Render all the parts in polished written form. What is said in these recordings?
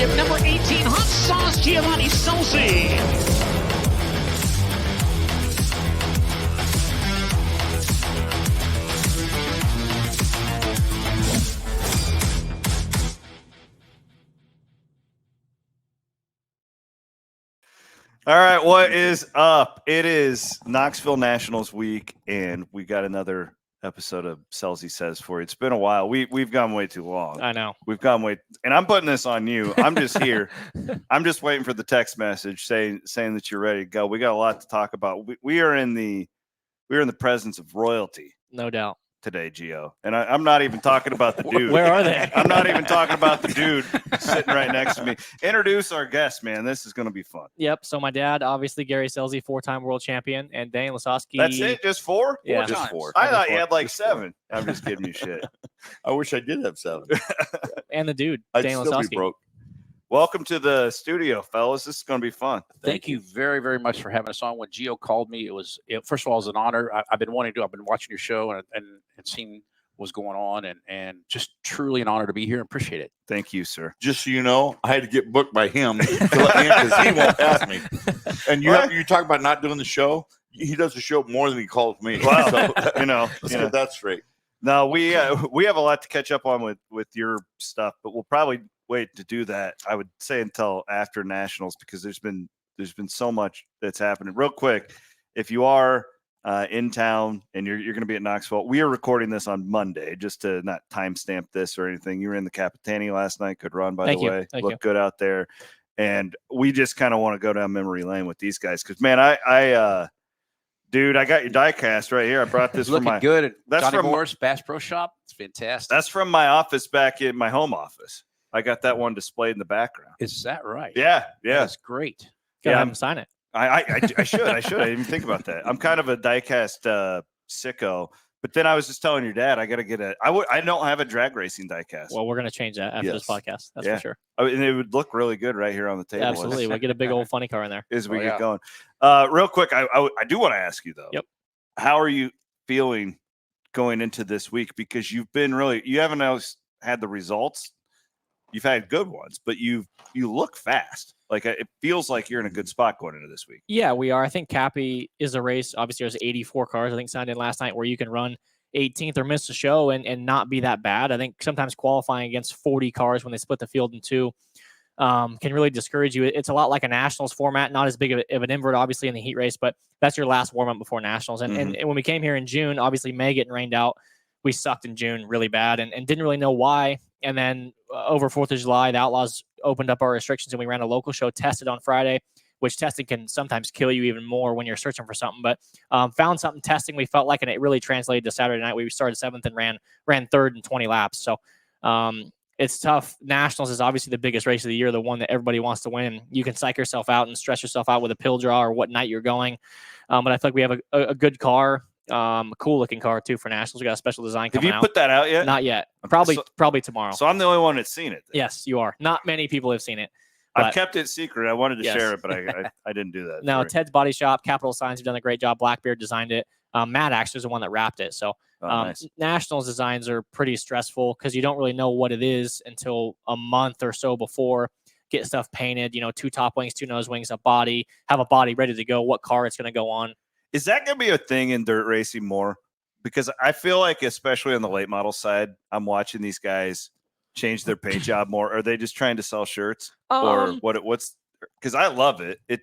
of number 18, Hot Sauce Gary Scelzi. All right, what is up? It is Knoxville Nationals week, and we got another episode of Scelzi Says for you. It's been a while. We've gone way too long. I know. We've gone way, and I'm putting this on you. I'm just here. I'm just waiting for the text message saying that you're ready to go. We got a lot to talk about. We are in the presence of royalty. No doubt. Today, Gio. And I'm not even talking about the dude. Where are they? I'm not even talking about the dude sitting right next to me. Introduce our guest, man. This is going to be fun. Yep. So my dad, obviously Gary Scelzi, 4-time world champion, and Dan Lasoski. That's it? Just 4? Yeah. Just 4. I thought you had like 7. I'm just giving you shit. I wish I did have 7. And the dude, I'd Dan still Lasoski. be broke. Welcome to the studio, fellas. This is going to be fun. Thank you very, very much for having us on. When Gio called me, first of all, it was an honor. I've been wanting to. I've been watching your show and seen what's going on, and just truly an honor to be here. Appreciate it. Thank you, sir. Just so you know, I had to get booked by him to let me in because he won't ask me. And you talk about not doing the show. He does the show more than he calls me. Wow. So, Let's get that straight. No, we have a lot to catch up on with your stuff, but we'll probably wait to do that. I would say until after Nationals because there's been so much that's happening. Real quick, if you are in town and you're going to be at Knoxville, we are recording this on Monday just to not timestamp this or anything. You were in the Capitani last night. Good run, by the way. Looked good out there. And we just kind of want to go down memory lane with these guys because, man, dude, I got your die cast right here. I brought this looking from my good at that's Johnny from Moore's Bass Pro Shop. It's fantastic. That's from my office back in my home office. I got that one displayed in the background. Is that right? Yeah. That's great. Gotta have him sign it. I should. I didn't even think about that. I'm kind of a diecast sicko, but then I was just telling your dad I got to get I don't have a drag racing diecast. Well, we're gonna change that after this podcast. That's for sure. And it would look really good right here on the table. Absolutely, we'll get a big old funny car in there as we get going. Real quick, I do want to ask you though. Yep. How are you feeling going into this week? Because you haven't always had the results. You've had good ones, but you look fast. Like it feels like you're in a good spot going into this week. Yeah, we are. I think Cappy is a race. Obviously, there's 84 cars, I think, signed in last night where you can run 18th or miss the show and not be that bad. I think sometimes qualifying against 40 cars when they split the field in two can really discourage you. It's a lot like a Nationals format, not as big of an invert, obviously, in the heat race, but that's your last warm-up before Nationals. And when we came here in June, obviously, May getting rained out, we sucked in June really bad and didn't really know why. And then over 4th of July, the Outlaws opened up our restrictions and we ran a local show, tested on Friday, which testing can sometimes kill you even more when you're searching for something. But found something testing we felt like, and it really translated to Saturday night. We started 7th and ran 3rd in 20 laps. So it's tough. Nationals is obviously the biggest race of the year, the one that everybody wants to win. And you can psych yourself out and stress yourself out with a pill draw or what night you're going. But I feel like we have a good car. A cool looking car too for Nationals. We got a special design coming out. Have you put that out yet? Not yet. Probably tomorrow. So I'm the only one that's seen it. Yes, you are. Not many people have seen it. I've kept it secret. I wanted to share it, but I didn't do that. No, Ted's Body Shop, Capital Signs have done a great job. Blackbeard designed it. Matt actually is the one that wrapped it. So nice. Nationals designs are pretty stressful because you don't really know what it is until a month or so before. Get stuff painted, 2 top wings, 2 nose wings, a body, have a body ready to go, what car it's going to go on. Is that going to be a thing in dirt racing more? Because I feel like, especially on the late model side, I'm watching these guys change their paint job more. Are they just trying to sell shirts, or what's? Because I love it. It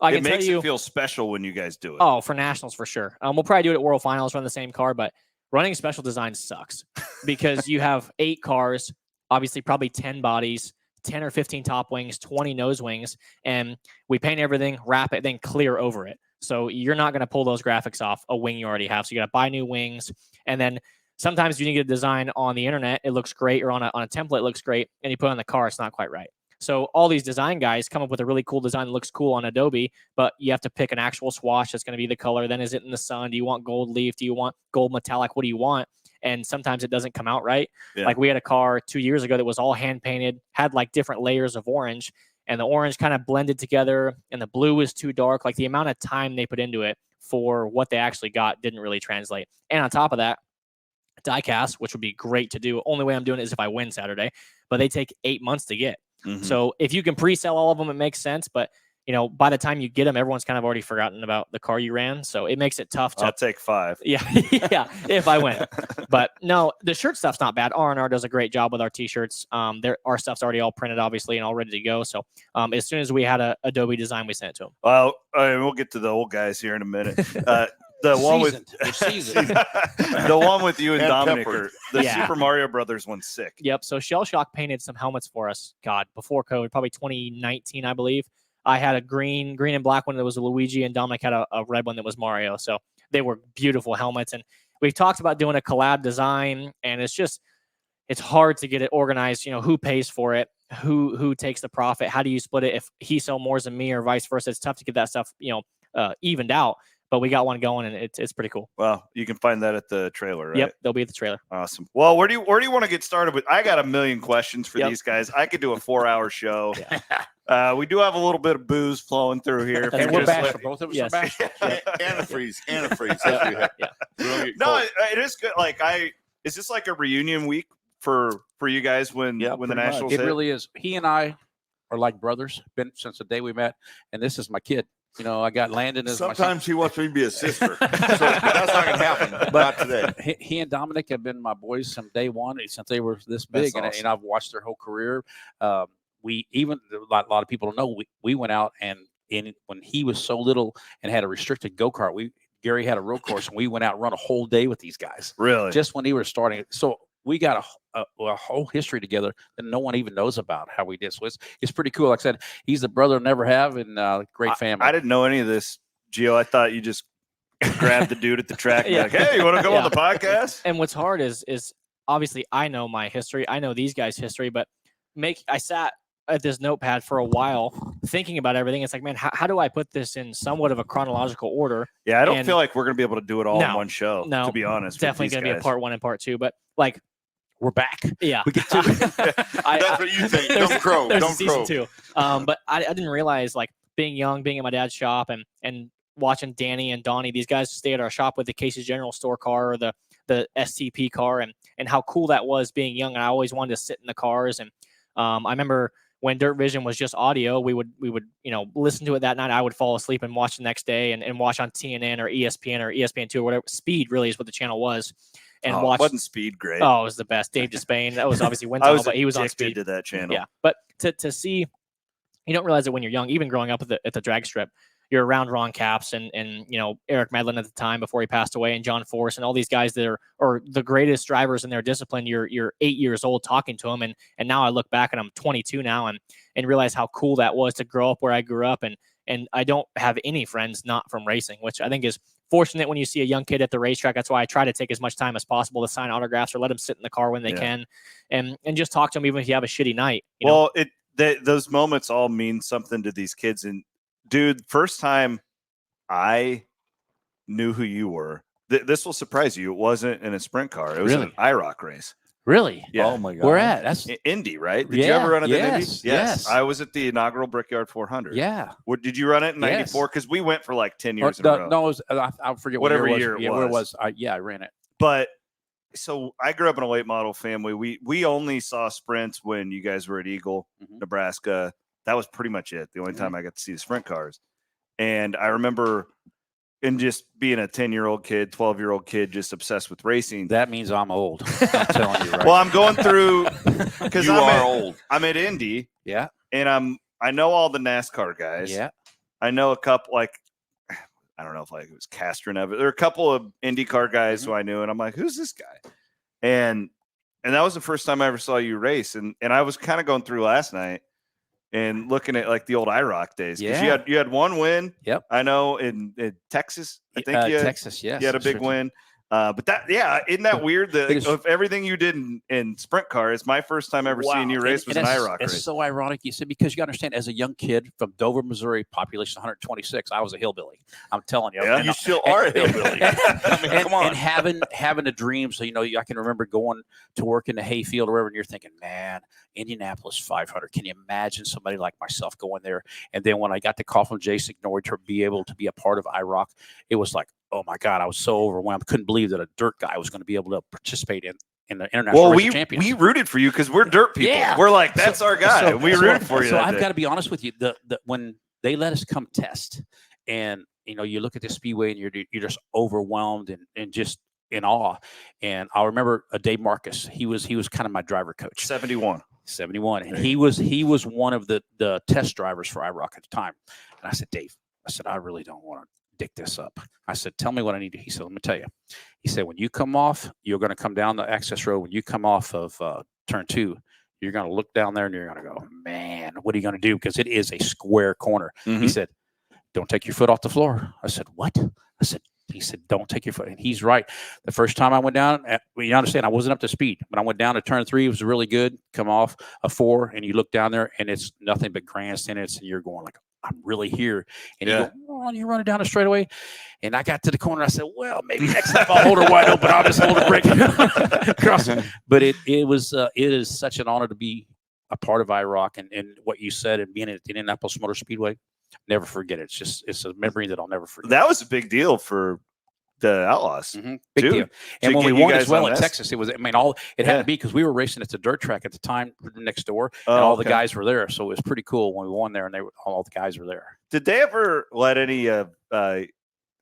makes it feel special when you guys do it. Oh, for Nationals for sure. We'll probably do it at World Finals, run the same car, but running special design sucks because you have 8 cars, obviously probably 10 bodies, 10 or 15 top wings, 20 nose wings, and we paint everything, wrap it, then clear over it. So you're not going to pull those graphics off a wing you already have. So you got to buy new wings. And then sometimes you can get a design on the internet. It looks great, or on a template, it looks great. And you put it on the car, it's not quite right. So all these design guys come up with a really cool design that looks cool on Adobe, but you have to pick an actual swatch that's going to be the color. Then is it in the sun? Do you want gold leaf? Do you want gold metallic? What do you want? And sometimes it doesn't come out right. Yeah. Like we had a car 2 years ago that was all hand painted, had like different layers of orange, and the orange kind of blended together and the blue was too dark. Like the amount of time they put into it for what they actually got didn't really translate. And on top of that, die cast, which would be great to do. Only way I'm doing it is if I win Saturday, but they take 8 months to get. Mhm. So if you can pre-sell all of them, it makes sense. But by the time you get them, everyone's kind of already forgotten about the car you ran. So it makes it tough to. I'll take 5. Yeah, yeah. If I win, but no, the shirt stuff's not bad. R&R does a great job with our t-shirts. Our stuff's already all printed, obviously, and all ready to go. So as soon as we had a Adobe design, we sent it to them. Well, we'll get to the old guys here in a minute. The one with the one with you and Dominic, Pepper. the Yeah. Super Mario Brothers one's sick. Yep. So Shell Shock painted some helmets for us. God, before COVID, probably 2019, I believe. I had a green and black one that was a Luigi, and Dominic had a red one that was Mario. So they were beautiful helmets. And we've talked about doing a collab design, and it's hard to get it organized. Who pays for it? Who takes the profit? How do you split it? If he sells more than me or vice versa, it's tough to get that stuff, evened out. But we got one going, and it's pretty cool. Well, you can find that at the trailer, right? Yep, they'll be at the trailer. Awesome. Well, where do you want to get started with? I got a million questions for Yep. these guys. I could do a 4-hour show. We do have a little bit of booze flowing through here. And we're bashful. Both of us Yes. are bashful. Antifreeze. Antifreeze. Yeah. No, it is good. Like, is this like a reunion week for you guys when the pretty much. Nationals It hit? really is. He and I are like brothers. Been since the day we met, and this is my kid. I got Landon as my son. Sometimes he wants me to be a sister. But that's not going to happen. Not today. He and Dominic have been my boys from day one, since they were this big, That's awesome. and I've watched their whole career. We even a lot of people don't know we went out and when he was so little and had a restricted go-kart. Gary had a road course, and we went out and run a whole day with these guys Really? just when he was starting. So we got a whole history together that no one even knows about how we did. So it's pretty cool. Like I said, he's the brother I'll never have, and great family. I didn't know any of this, Gio. I thought you just grabbed the dude at the track and Yeah. be like, hey, you want to go Yeah. on the podcast? And what's hard is obviously I know my history. I know these guys' history, but I sat at this notepad for a while thinking about everything. It's like, man, how do I put this in somewhat of a chronological order? Yeah, I don't And- feel like we're going to be able to do it all in No, one show, no. to be honest. Definitely going to be a part 1 and part 2, but like, We're back. yeah. We get to That's what you think. There's- Don't crow. There's a Don't season crow. 2. But I didn't realize, like, being young, being at my dad's shop and watching Danny and Donnie, these guys stay at our shop with the Casey's General Store car or the STP car, and how cool that was being young. And I always wanted to sit in the cars. And I remember when Dirt Vision was just audio, we would listen to it that night. I would fall asleep and watch the next day and watch on TNN or ESPN2 or whatever. Speed really is what the channel was. And watch. Wasn't Speed great? Oh, it was the best. Dave Despain. That was obviously wind I tunnel, was but he was on addicted Speed. to that channel. Yeah, but to see, you don't realize it when you're young. Even growing up at the drag strip, you're around Ron Capps and Eric Medlin at the time before he passed away, and John Force and all these guys that are the greatest drivers in their discipline. You're 8 years old talking to them, and now I look back and I'm 22 now and realize how cool that was to grow up where I grew up, and I don't have any friends not from racing, which I think is fortunate when you see a young kid at the racetrack. That's why I try to take as much time as possible to sign autographs or let them sit in the car when they can, and just talk to them even if you have a shitty night. You know? Those moments all mean something to these kids. And dude, first time I knew who you were, this will surprise you. It wasn't in a sprint car. It was Really? an IROC race. Really? Yeah. Oh my God. Where at? That's Indy, right? Did you ever run it in Indy? yes. I was at the inaugural Brickyard 400. yeah. Did you run it in Yes. 94? Because we went for like 10 Or years in a row. no, it was, I forget Whatever what year it where it was. was. I ran it. But so I grew up in a late model family. We only saw sprints when you guys were at Eagle, Mhm. Nebraska. That was pretty much it. The only time I got to see the sprint cars. And I remember and just being a 10-year-old kid, 12-year-old kid, just obsessed with racing. That means I'm old. I'm telling you, right? Well, I'm going through because You are old. I'm at Indy, yeah. and I know all the NASCAR guys. Yeah. I know a couple, like, I don't know if like it was Castron. There are a couple of IndyCar guys who I knew, and I'm like, who's this guy? And that was the first time I ever saw you race. And I was kind of going through last night and looking at like the old IROC days. 'Cause Yeah. you had one win. Yep. I know in Texas. I think you had, Texas, yes. you had a big Sure. win. But isn't that weird? That It is- of everything you did in sprint cars, my first time ever seeing you race was an IROC It's race. so ironic you said, because you got to understand, as a young kid from Dover, Missouri, population 126, I was a hillbilly. I'm telling you. Yeah. And- You still are a hillbilly. I mean, come on. And having the dreams, I can remember going to work in the hayfield or wherever, and you're thinking, man, Indianapolis 500. Can you imagine somebody like myself going there? And then when I got the call from Jason Ignory to be able to be a part of IROC, it was like, oh my God, I was so overwhelmed. Couldn't believe that a dirt guy was going to be able to participate in the international Well, race of champions. we rooted for you because we're dirt people. Yeah. We're like, that's our guy. So- we rooted for you. So that I've day. got to be honest with you. The when they let us come test, and you look at the speedway and you're just overwhelmed and just in awe. And I'll remember Dave Marcus. He was kind of my driver coach. 71. 71, and he was one of the test drivers for IROC at the time. And I said, Dave, I really don't want to dick this up. I said, tell me what I need to. He said, let me tell you. He said, when you come off, you're going to come down the access road. When you come off of turn 2, you're going to look down there and you're going to go, man, what are you going to do? Because it is a square corner. Mm-hmm. He said, don't take your foot off the floor. I said, what? He said, don't take your foot. And he's right. The first time I went down, you understand, I wasn't up to speed. When I went down to turn 3, it was really good. Come off a 4, and you look down there, and it's nothing but grandstand. And you're going like, I'm really here. And you go, oh, and you're running down the straightaway. And I got to the corner. I said, well, maybe next time I'll hold her wide open. I'll just hold her brake across. But it is such an honor to be a part of IROC and what you said and being at the Indianapolis Motor Speedway. Never forget it. It's a memory that I'll never forget. That was a big deal for the Outlaws. Mm-hmm. Big too. deal. And To when we get you won as guys well on in this. Texas, it had to be because we were racing at the dirt track at the time next door, Oh, and all the okay. guys were there. So it was pretty cool when we won there, and all the guys were there. Did they ever let any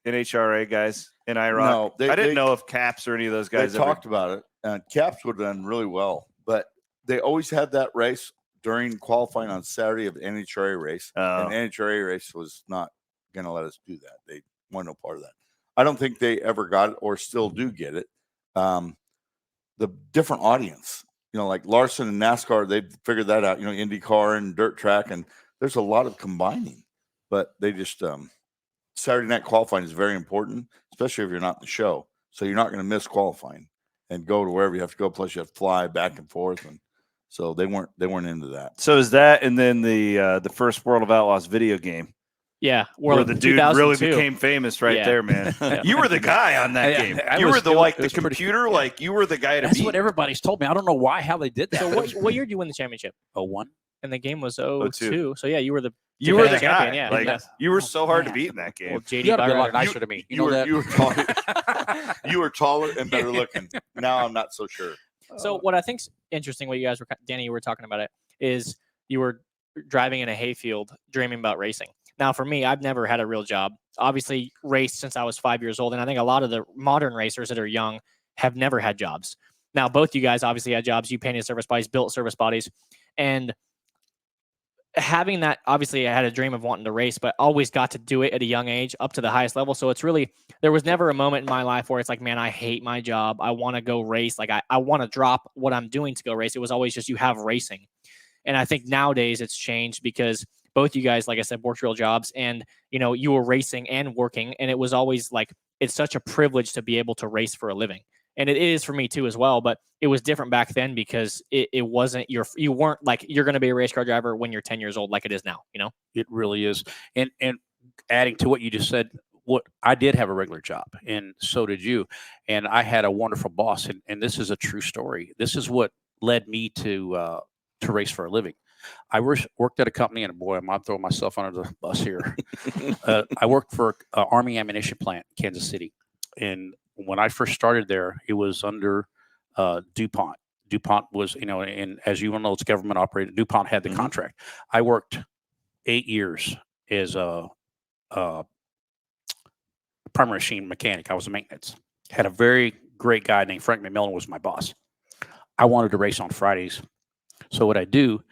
NHRA guys in IROC? No, I didn't know if Caps or any of those guys They ever talked about it, and Caps would have done really well, but they always had that race during qualifying on Saturday of the NHRA race, Oh. and the NHRA race was not going to let us do that. They want no part of that. I don't think they ever got it or still do get it. The different audience, like Larson and NASCAR, they figured that out, IndyCar and dirt track, and there's a lot of combining, but they just, Saturday night qualifying is very important, especially if you're not in the show. So you're not going to miss qualifying and go to wherever you have to go. Plus you have to fly back and forth. And so they weren't into that. So is that, and then the first World of Outlaws video game, Yeah, where World the dude really 2002. became famous right Yeah. there, man. You were the guy on that Yeah, game. I You was were the still- like it the was pretty- computer, yeah. like you were the guy to That's beat. what everybody's told me. I don't know how they did that. So what year did you win the championship? 01. And the game was 02. 02. So yeah, you were the You were the defending guy. champion, yeah. Like Yeah. you were so hard to man. beat in that game. Well, JD You got to be a lot Byron. nicer to me. You know were, that? you were taller. You were taller and better looking. Now I'm not so sure. So what I think's interesting, what you guys were, Danny, you were talking about it, is you were driving in a hayfield, dreaming about racing. Now, for me, I've never had a real job. Obviously, raced since I was 5 years old, and I think a lot of the modern racers that are young have never had jobs. Now, both you guys obviously had jobs. You painted service bodies, built service bodies, and having that, obviously, I had a dream of wanting to race, but always got to do it at a young age up to the highest level. So it's really, there was never a moment in my life where it's like, man, I hate my job. I want to go race. Like I want to drop what I'm doing to go race. It was always just, you have racing. And I think nowadays it's changed because both you guys, like I said, worked real jobs and, you were racing and working. And it was always like, it's such a privilege to be able to race for a living. And it is for me too, as well. But it was different back then because it wasn't you weren't like, you're going to be a race car driver when you're 10 years old, like it is now, It really is. And adding to what you just said, what I did have a regular job, and so did you. And I had a wonderful boss. And this is a true story. This is what led me to race for a living. I worked at a company, and boy, I'm not throwing myself under the bus here. I worked for an Army ammunition plant in Kansas City. And when I first started there, it was under DuPont. DuPont was, and as you all know, it's government operated. DuPont had the contract. I worked 8 years as a primary machine mechanic. I was a maintenance. Had a very great guy named Frank McMillan was my boss. I wanted to race on Fridays. So what I do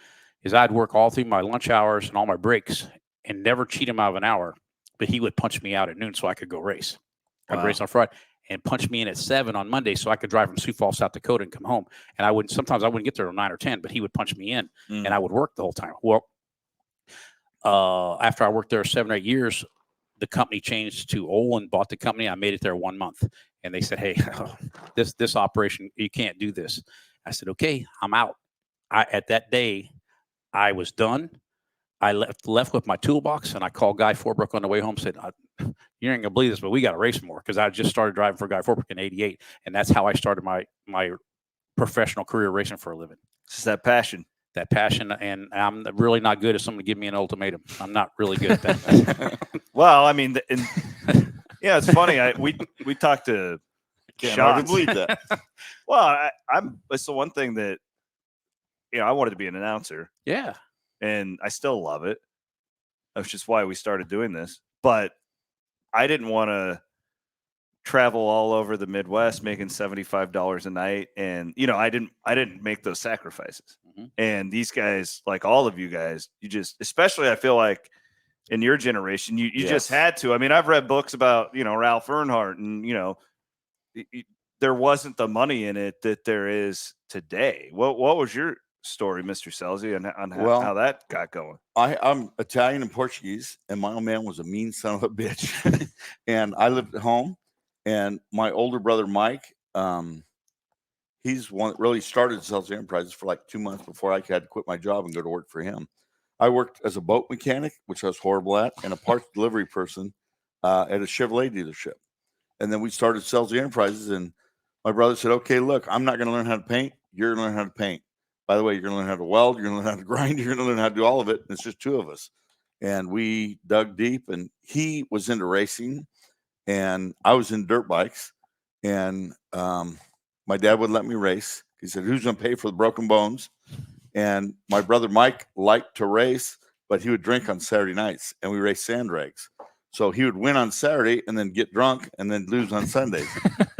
is I'd work all through my lunch hours and all my breaks and never cheat him out of an hour, but he would punch me out at noon so I could go race. I'd race on Friday and punch me in at 7 on Monday so I could drive from Sioux Falls, South Dakota and come home. And sometimes I wouldn't get there till 9 or 10, but he would punch me in and I would work the whole time. Well, after I worked there 7 or 8 years, the company changed to Olin, bought the company. I made it there 1 month and they said, hey, this operation, you can't do this. I said, okay, I'm out. At that day, I was done. I left with my toolbox, and I called Guy Forbrook on the way home. Said, "You ain't gonna believe this, but we got to race more," because I just started driving for Guy Forbrook in '88, and that's how I started my professional career racing for a living. It's just that passion. That passion, and I'm really not good at someone to give me an ultimatum. I'm not really good at that. Well, I mean, yeah, it's funny. We talked to Can't hardly shots. believe that. Well, it's the one thing that, I wanted to be an announcer, Yeah. and I still love it. That's just why we started doing this. But I didn't want to travel all over the Midwest making $75 a night, and I didn't make those sacrifices. Mhm. And these guys, like all of you guys, you just, especially I feel like in your generation, you just had to. I mean, I've read books about Ralph Earnhardt, and there wasn't the money in it that there is today. What was your story, Mr. Scelzi, on how that got going? I'm Italian and Portuguese, and my old man was a mean son of a bitch. And I lived at home, and my older brother Mike, he's one that really started Scelzi Enterprises for like 2 months before I had to quit my job and go to work for him. I worked as a boat mechanic, which I was horrible at, and a parts delivery person at a Chevrolet dealership. And then we started Scelzi Enterprises, and my brother said, okay, look, I'm not going to learn how to paint. You're going to learn how to paint. By the way, you're going to learn how to weld. You're going to learn how to grind. You're going to learn how to do all of it. And it's just two of us. And we dug deep, and he was into racing, and I was in dirt bikes. And my dad would let me race. He said, who's going to pay for the broken bones? And my brother Mike liked to race, but he would drink on Saturday nights, and we raced sand drags. So he would win on Saturday and then get drunk and then lose on Sundays.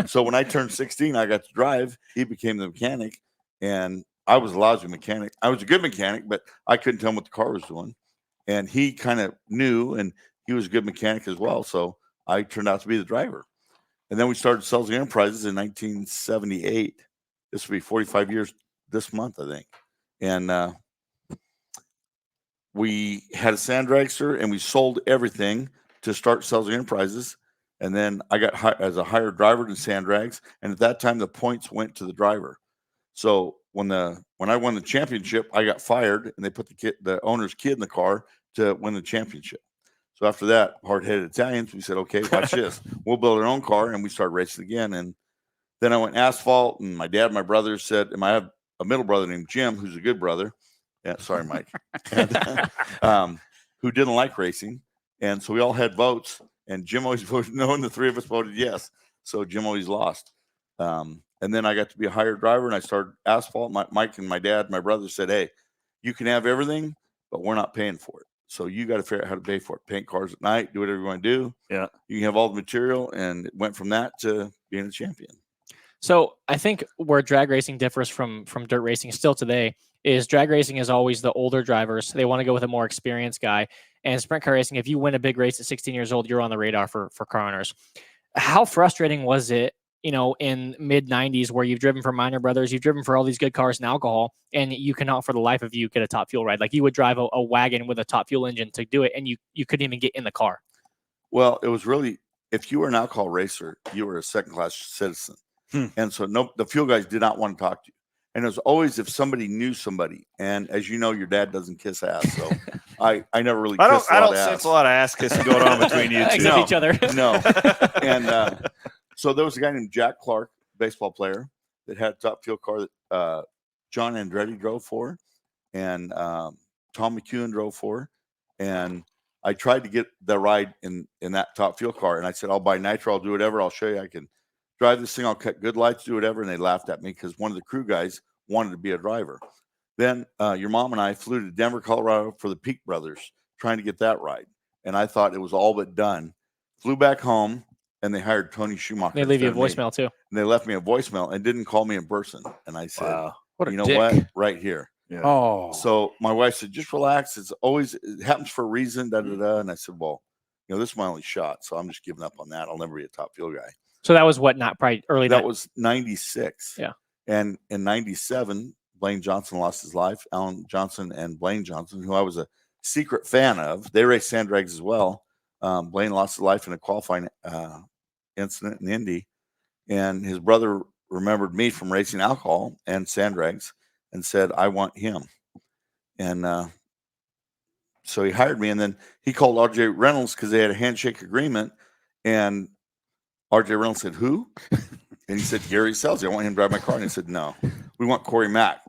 So when I turned 16, I got to drive. He became the mechanic, and I was a lousy mechanic. I was a good mechanic, but I couldn't tell him what the car was doing. And he kind of knew, and he was a good mechanic as well. So I turned out to be the driver. And then we started Scelzi Enterprises in 1978. This will be 45 years this month, I think. And we had a sand dragster, and we sold everything to start Scelzi Enterprises. And then I got as a hired driver to sand drags. And at that time, the points went to the driver. So when I won the championship, I got fired, and they put the owner's kid in the car to win the championship. So after that, hard-headed Italians, we said, okay, watch this. We'll build our own car, and we started racing again. And then I went asphalt, and my dad and my brother said, and I have a middle brother named Jim, who's a good brother. Yeah, sorry, Mike. And, who didn't like racing. And so we all had votes, and Jim always voted no, and the three of us voted yes. So Jim always lost. And then I got to be a hired driver, and I started asphalt. Mike and my dad, my brother said, hey, you can have everything, but we're not paying for it. So you got to figure out how to pay for it. Paint cars at night, do whatever you want to do. Yeah. You can have all the material, and it went from that to being a champion. So I think where drag racing differs from dirt racing still today is drag racing is always the older drivers. They want to go with a more experienced guy. And sprint car racing, if you win a big race at 16 years old, you're on the radar for car owners. How frustrating was it, in mid 90s where you've driven for Minor Brothers, you've driven for all these good cars and alcohol, and you cannot for the life of you get a top fuel ride? Like you would drive a wagon with a top fuel engine to do it, and you couldn't even get in the car. Well, it was really, if you were an alcohol racer, you were a second-class citizen. And so the fuel guys did not want to talk to you. And it was always if somebody knew somebody. And as you know, your dad doesn't kiss ass. So I never really kissed I don't sense a lot of ass kissing going on between you two. Except each other. No. And so there was a guy named Jack Clark, baseball player, that had a top fuel car that John Andretti drove for, and Tom McEwen drove for. And I tried to get the ride in that top fuel car. And I said, I'll buy nitro, I'll do whatever. I'll show you I can drive this thing. I'll cut good lights, do whatever. And they laughed at me because one of the crew guys wanted to be a driver. Then your mom and I flew to Denver, Colorado for the Peak Brothers, trying to get that ride. And I thought it was all but done. Flew back home, and they hired Tony Schumacher. They leave you a voicemail too. And they left me a voicemail and didn't call me in person. And I said, Wow. What a you know dick. what? Right here. Yeah. Oh. So my wife said, just relax. It happens for a reason. Da, da, da. And I said, well, this is my only shot. So I'm just giving up on that. I'll never be a top fuel guy. So that was not probably early. That was 96. Yeah. And in 97, Blaine Johnson lost his life. Alan Johnson and Blaine Johnson, who I was a secret fan of, they raced sand drags as well. Blaine lost his life in a qualifying incident in Indy. And his brother remembered me from racing alcohol and sand drags and said, I want him. And so he hired me. And then he called RJ Reynolds because they had a handshake agreement. And RJ Reynolds said, who? And he said, Gary Scelzi. I want him to drive my car. And he said, no, we want Corey Mack.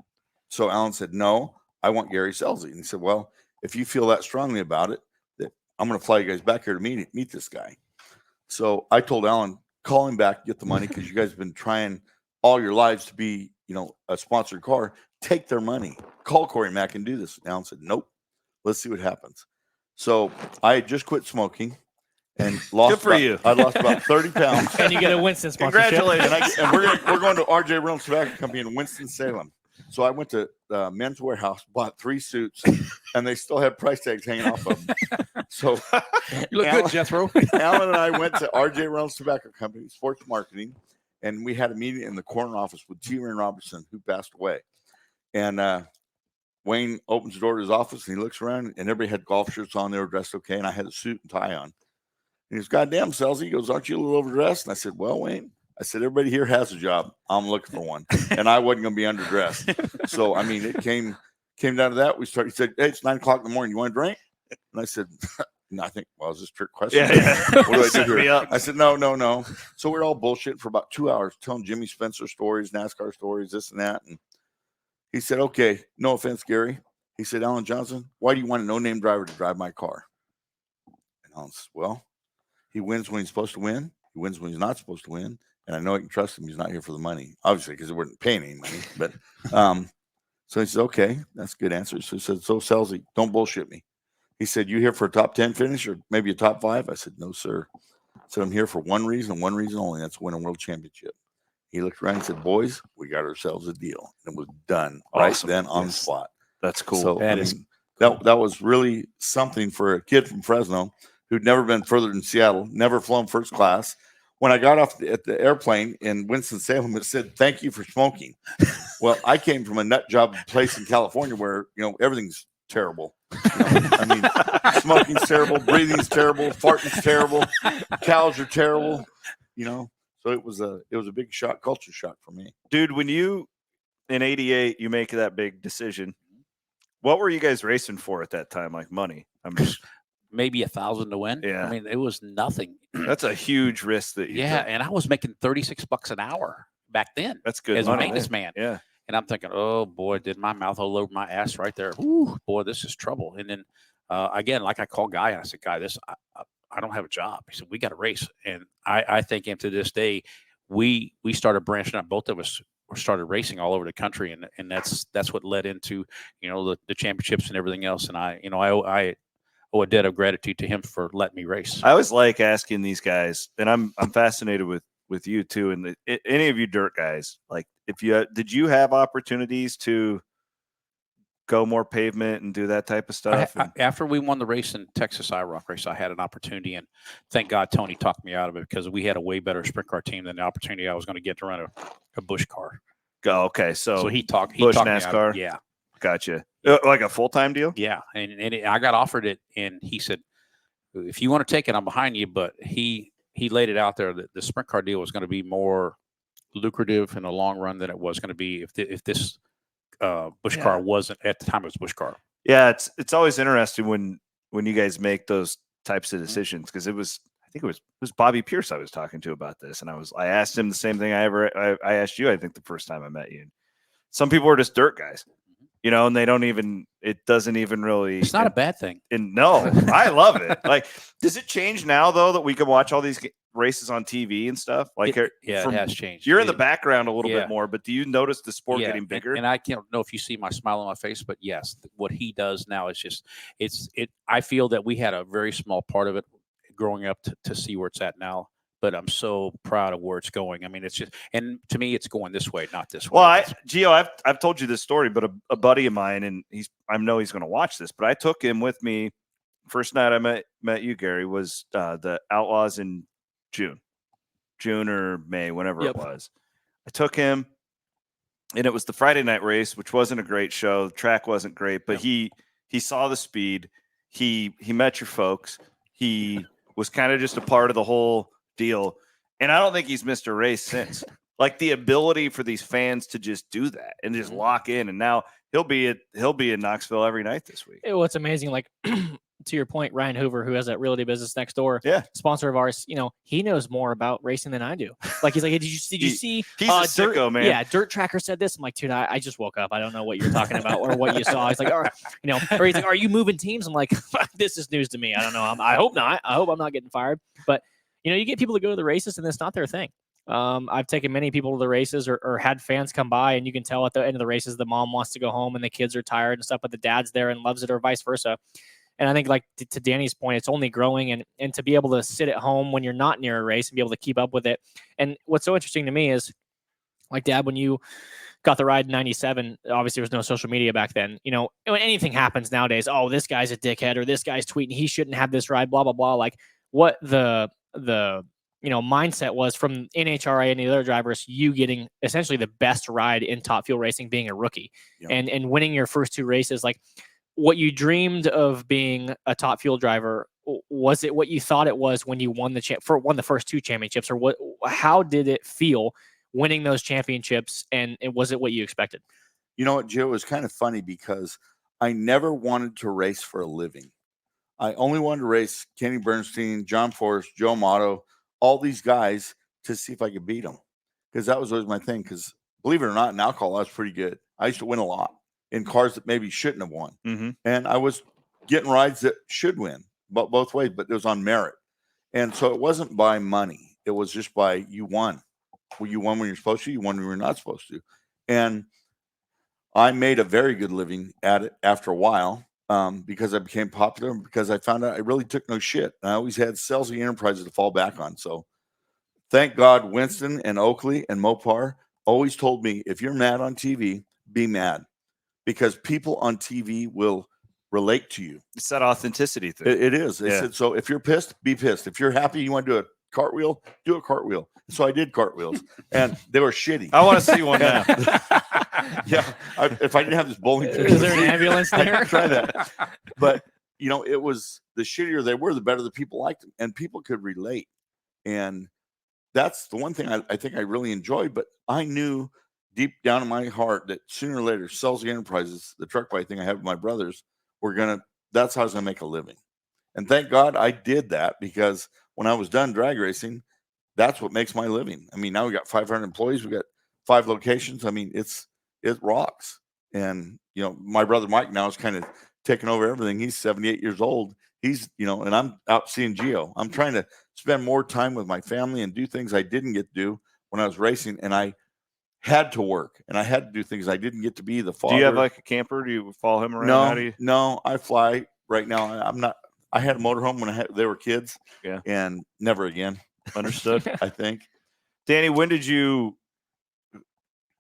So Alan said, no, I want Gary Scelzi. And he said, well, if you feel that strongly about it, that I'm going to fly you guys back here to meet this guy. So I told Alan, call him back, get the money, because you guys have been trying all your lives to be, a sponsored car. Take their money. Call Corey Mack and do this. And Alan said, nope. Let's see what happens. So I had just quit smoking and lost. Good for you. I lost about 30 pounds. And you get a Winston sponsorship. Congratulations. And we're going to R.J. Reynolds Tobacco Company in Winston-Salem. So I went to Men's Warehouse, bought 3 suits, and they still had price tags hanging off of them. So You look good, Jethro. Alan and I went to R.J. Reynolds Tobacco Company, sports marketing, and we had a meeting in the corner office with T. Rain Robertson, who passed away. And Wayne opens the door to his office, and he looks around, and everybody had golf shirts on. They were dressed okay, and I had a suit and tie on. And he goes, goddamn, Scelzi. He goes, aren't you a little overdressed? And I said, well, Wayne, I said, everybody here has a job. I'm looking for one. And I wasn't going to be underdressed. So, I mean, it came down to that. He said, hey, it's 9:00 in the morning. You want a drink? And I said, no, I think, well, is this a trick question? Yeah. What do I Set do me here? up. I said, no. So we're all bullshitting for about 2 hours, telling Jimmy Spencer stories, NASCAR stories, this and that. And he said, okay, no offense, Gary. He said, Alan Johnson, why do you want a no-name driver to drive my car? And Alan said, well, he wins when he's supposed to win. He wins when he's not supposed to win. And I know I can trust him. He's not here for the money, obviously, because he wasn't paying any money. But so he said, okay, that's a good answer. So he said, so Scelzi, don't bullshit me. He said, you here for a top 10 finish or maybe a top 5? I said, no, sir. I said, I'm here for one reason only. That's win a world championship. He looked around and said, boys, we got ourselves a deal. And it was done right then on the spot. That's cool. So that was really something for a kid from Fresno who'd never been further than Seattle, never flown first class. When I got off at the airplane in Winston-Salem, it said, thank you for smoking. Well, I came from a nut job place in California where, everything's terrible. I mean, smoking's terrible, breathing's terrible, farting's terrible, cows are terrible, So it was a big shock, culture shock for me. Dude, when you in '88 you make that big decision, what were you guys racing for at that time? Like money? I'm just Maybe 1,000 to win. Yeah. I mean, it was nothing. that's a huge risk that you took. And I was making $36 an hour back then That's good as a money. maintenance man. Yeah. And I'm thinking, oh boy, did my mouth all over my ass right there. Ooh, boy, this is trouble. And then again, like I called Guy and I said, Guy, I don't have a job. He said, we got to race. And I think to this day, we started branching out. Both of us started racing all over the country, and that's what led into the championships and everything else. And I owe a debt of gratitude to him for letting me race. I always like asking these guys, and I'm fascinated with you too, and any of you dirt guys. Like, did you have opportunities to go more pavement and do that type of stuff? After we won the race in Texas IROC race, I had an opportunity, and thank God Tony talked me out of it because we had a way better sprint car team than the opportunity I was going to get to run a Busch car. Go okay, so he talked Busch me out of NASCAR. it. Yeah, Gotcha. Like a full-time deal? yeah, and I got offered it, and he said, if you want to take it, I'm behind you. But he laid it out there that the sprint car deal was going to be more lucrative in the long run than it was going to be if this Busch car wasn't at the time. It was Busch car. Yeah, it's always interesting when you guys make those types of decisions, because I think it was Bobby Pierce I was talking to about this, and I asked him the same thing I asked you, I think, the first time I met you. Some people are just dirt guys, and they don't even, it doesn't even really. It's not a bad thing. And no, I love it. Like, does it change now though that we can watch all these races on TV and stuff? Like, it has changed. You're in the background a little Yeah. bit more, but do you notice the sport getting bigger? And I can't know if you see my smile on my face, but yes, what he does now is just I feel that we had a very small part of it growing up to see where it's at now. But I'm so proud of where it's going. I mean, it's just, and to me, it's going this way, not this way. Well, Gio, I've told you this story, but a buddy of mine, and I know he's going to watch this, but I took him with me. First night I met you, Gary, was the Outlaws in June or May, whenever it was. I took him, and it was the Friday night race, which wasn't a great show. The track wasn't great, but he saw the speed. He met your folks. He was kind of just a part of the whole deal, and I don't think he's missed a race since. Like, the ability for these fans to just do that and just lock in, and now he'll be in Knoxville every night this week. What's amazing, like to your point, Ryan Hoover, who has that realty business next door, sponsor of ours, he knows more about racing than I do. Like, he's like, hey, did you see? He's a sicko, man. Yeah, Dirt Tracker said this. I'm like, dude, I just woke up. I don't know what you're talking about or what you saw. He's like, or he's like, are you moving teams? I'm like, this is news to me. I don't know. I hope not. I hope I'm not getting fired. But you get people to go to the races and it's not their thing. I've taken many people to the races or had fans come by, and you can tell at the end of the races, the mom wants to go home and the kids are tired and stuff, but the dad's there and loves it, or vice versa. And I think, like to Danny's point, it's only growing, and to be able to sit at home when you're not near a race and be able to keep up with it. And what's so interesting to me is, like, Dad, when you got the ride in 97, obviously there was no social media back then. When anything happens nowadays, oh, this guy's a dickhead, or this guy's tweeting, he shouldn't have this ride, blah, blah, blah. Like, what the mindset was from NHRA and the other drivers, you getting essentially the best ride in Top Fuel racing, being a rookie, and winning your first 2 races. Like, what you dreamed of being a Top Fuel driver, was it what you thought it was when you won the first 2 championships, or what? How did it feel winning those championships, and was it what you expected? You know what, Joe, it was kind of funny because I never wanted to race for a living. I only wanted to race Kenny Bernstein, John Forrest, Joe Amato, all these guys, to see if I could beat them, because that was always my thing. Because believe it or not, in alcohol, I was pretty good. I used to win a lot in cars that maybe shouldn't have won. Mm-hmm. And I was getting rides that should win, but both ways, but it was on merit. And so it wasn't by money. It was just by you won. Well, you won when you're supposed to, you won when you're not supposed to. And I made a very good living at it after a while, because I became popular, because I found out I really took no shit. And I always had Scelzi Enterprises to fall back on. So thank God Winston and Oakley and Mopar always told me, if you're mad on TV, be mad, because people on TV will relate to you. It's that authenticity thing. It is. They said, so if you're pissed, be pissed. If you're happy, you want to do a cartwheel, do a cartwheel. So I did cartwheels, and they were shitty. I want to see one now. Yeah. If I didn't have this bowling pin, Is there an ambulance there? try that. But, it was the shittier they were, the better the people liked them, and people could relate. And that's the one thing I think I really enjoyed. But I knew deep down in my heart that sooner or later, Scelzi Enterprises, the truck bike thing I have with my brothers, that's how I was going to make a living. And thank God I did that, because when I was done drag racing, that's what makes my living. I mean, now we got 500 employees. We got 5 locations. I mean, it rocks. And, my brother Mike now is kind of taking over everything. He's 78 years old. He's, and I'm out seeing Gio. I'm trying to spend more time with my family and do things I didn't get to do when I was racing. And I had to work, and I had to do things I didn't get to be the father. Do you have like a camper? Do you follow him around? No, I fly right now. I had a motorhome when they were kids. Yeah. And never again. Understood. I think. Danny, when did you,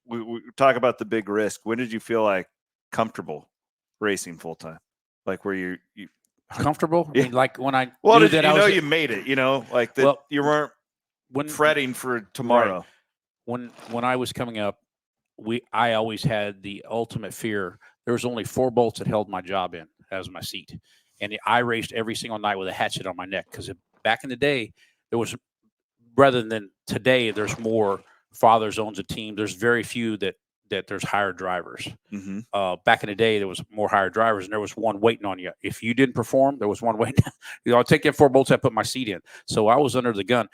we talk about the big risk. When did you feel like comfortable racing full time? Like, where you Comfortable? Yeah. I mean, like when I well, knew did that you made it, like that. Well, you weren't fretting for tomorrow. Right. When I was coming up, I always had the ultimate fear. There was only 4 bolts that held my job in as my seat. And I raced every single night with a hatchet on my neck, because back in the day, there was, rather than today, there's more fathers owns a team. There's very few that there's hired drivers. Mm-hmm. Back in the day, there was more hired drivers, and there was one waiting on you. If you didn't perform, there was one waiting. I'll take that 4 bolts. I put my seat in. So I was under the gun.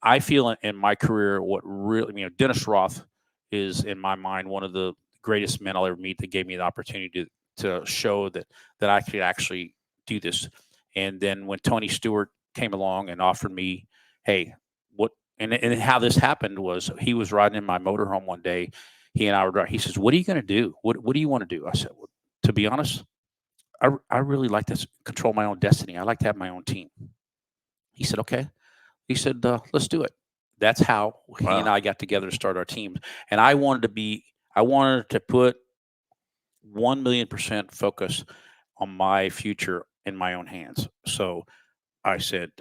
I feel in my career, what really, Dennis Roth is, in my mind, one of the greatest men I'll ever meet, that gave me the opportunity to show that I could actually do this. And then when Tony Stewart came along and offered me, hey, and how this happened was, he was riding in my motorhome one day. He and I were driving. He says, what are you going to do? What do you want to do? I said, well, to be honest, I really like to control my own destiny. I like to have my own team. He said, okay. He said, let's do it. That's how he and I got together to start our team. And I wanted to put 1,000,000% focus on my future in my own hands. So I said,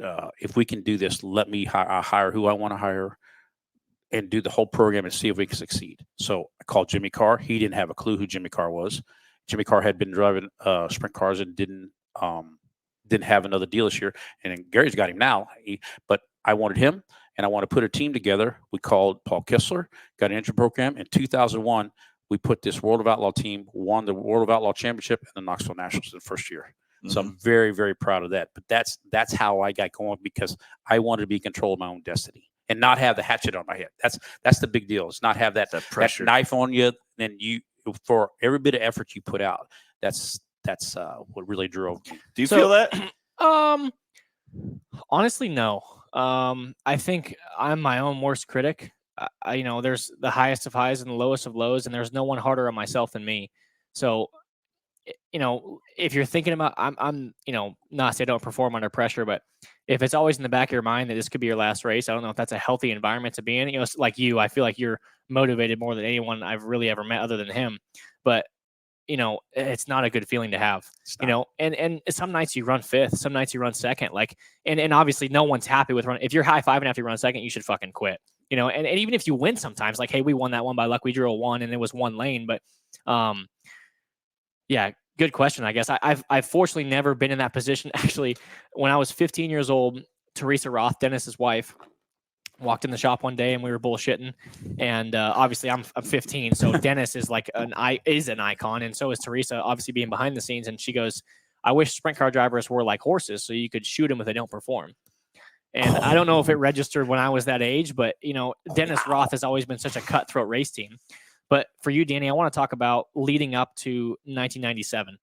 if we can do this, let me hire who I want to hire and do the whole program and see if we can succeed. So I called Jimmy Carr. He didn't have a clue who Jimmy Carr was. Jimmy Carr had been driving sprint cars and didn't have another deal this year. And then Gary's got him now. But I wanted him, and I want to put a team together. We called Paul Kistler, got an engine program. In 2001, we put this World of Outlaw team, won the World of Outlaw Championship and the Knoxville Nationals in the first year. So I'm very, very proud of that. But that's how I got going, because I wanted to be in control of my own destiny and not have the hatchet on my head. That's the big deal. It's not have that pressure, that knife on you. And for every bit of effort you put out, that's what really drove me. Do you feel that? Honestly, no. I think I'm my own worst critic. There's the highest of highs and the lowest of lows, and there's no one harder on myself than me. So, if you're thinking about, I'm, not say I don't perform under pressure, but if it's always in the back of your mind that this could be your last race, I don't know if that's a healthy environment to be in. Like you, I feel like you're motivated more than anyone I've really ever met other than him. But it's not a good feeling to have, and some nights you run fifth, some nights you run second, and obviously no one's happy with running. If you're high five and after you run second, you should fucking quit, and even if you win sometimes, like, hey, we won that one by luck, we drew a 1 and it was one lane. But, yeah, good question. I guess I've fortunately never been in that position. Actually, when I was 15 years old, Teresa Roth, Dennis's wife, walked in the shop one day and we were bullshitting, and obviously I'm 15, so Dennis is like an icon, and so is Teresa, obviously being behind the scenes. And she goes, I wish sprint car drivers were like horses, so you could shoot them if they don't perform. And I don't know if it registered when I was that age, but Dennis Roth has always been such a cutthroat race team. But for you, Danny, I want to talk about leading up to 1997.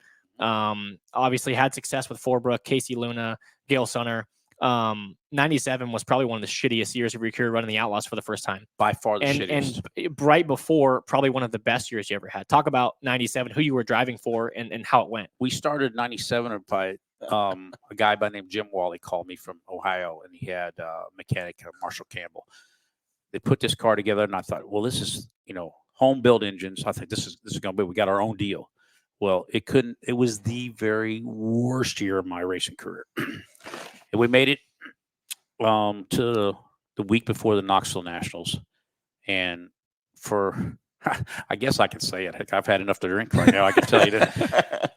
Obviously had success with Forbrook, Casey Luna, Gail Sunner. 97 was probably one of the shittiest years of your career running the Outlaws for the first time. By far the shittiest. And right before, probably one of the best years you ever had. Talk about 97, who you were driving for and how it went. We started 97 by a guy by the name Jim Wally called me from Ohio, and he had a mechanic, Marshall Campbell. They put this car together, and I thought, well, this is, home built engines. I think this is going to be, we got our own deal. Well, it was the very worst year of my racing career. And we made it to the week before the Knoxville Nationals. And I guess I can say it. Heck, I've had enough to drink right now. I can tell you that.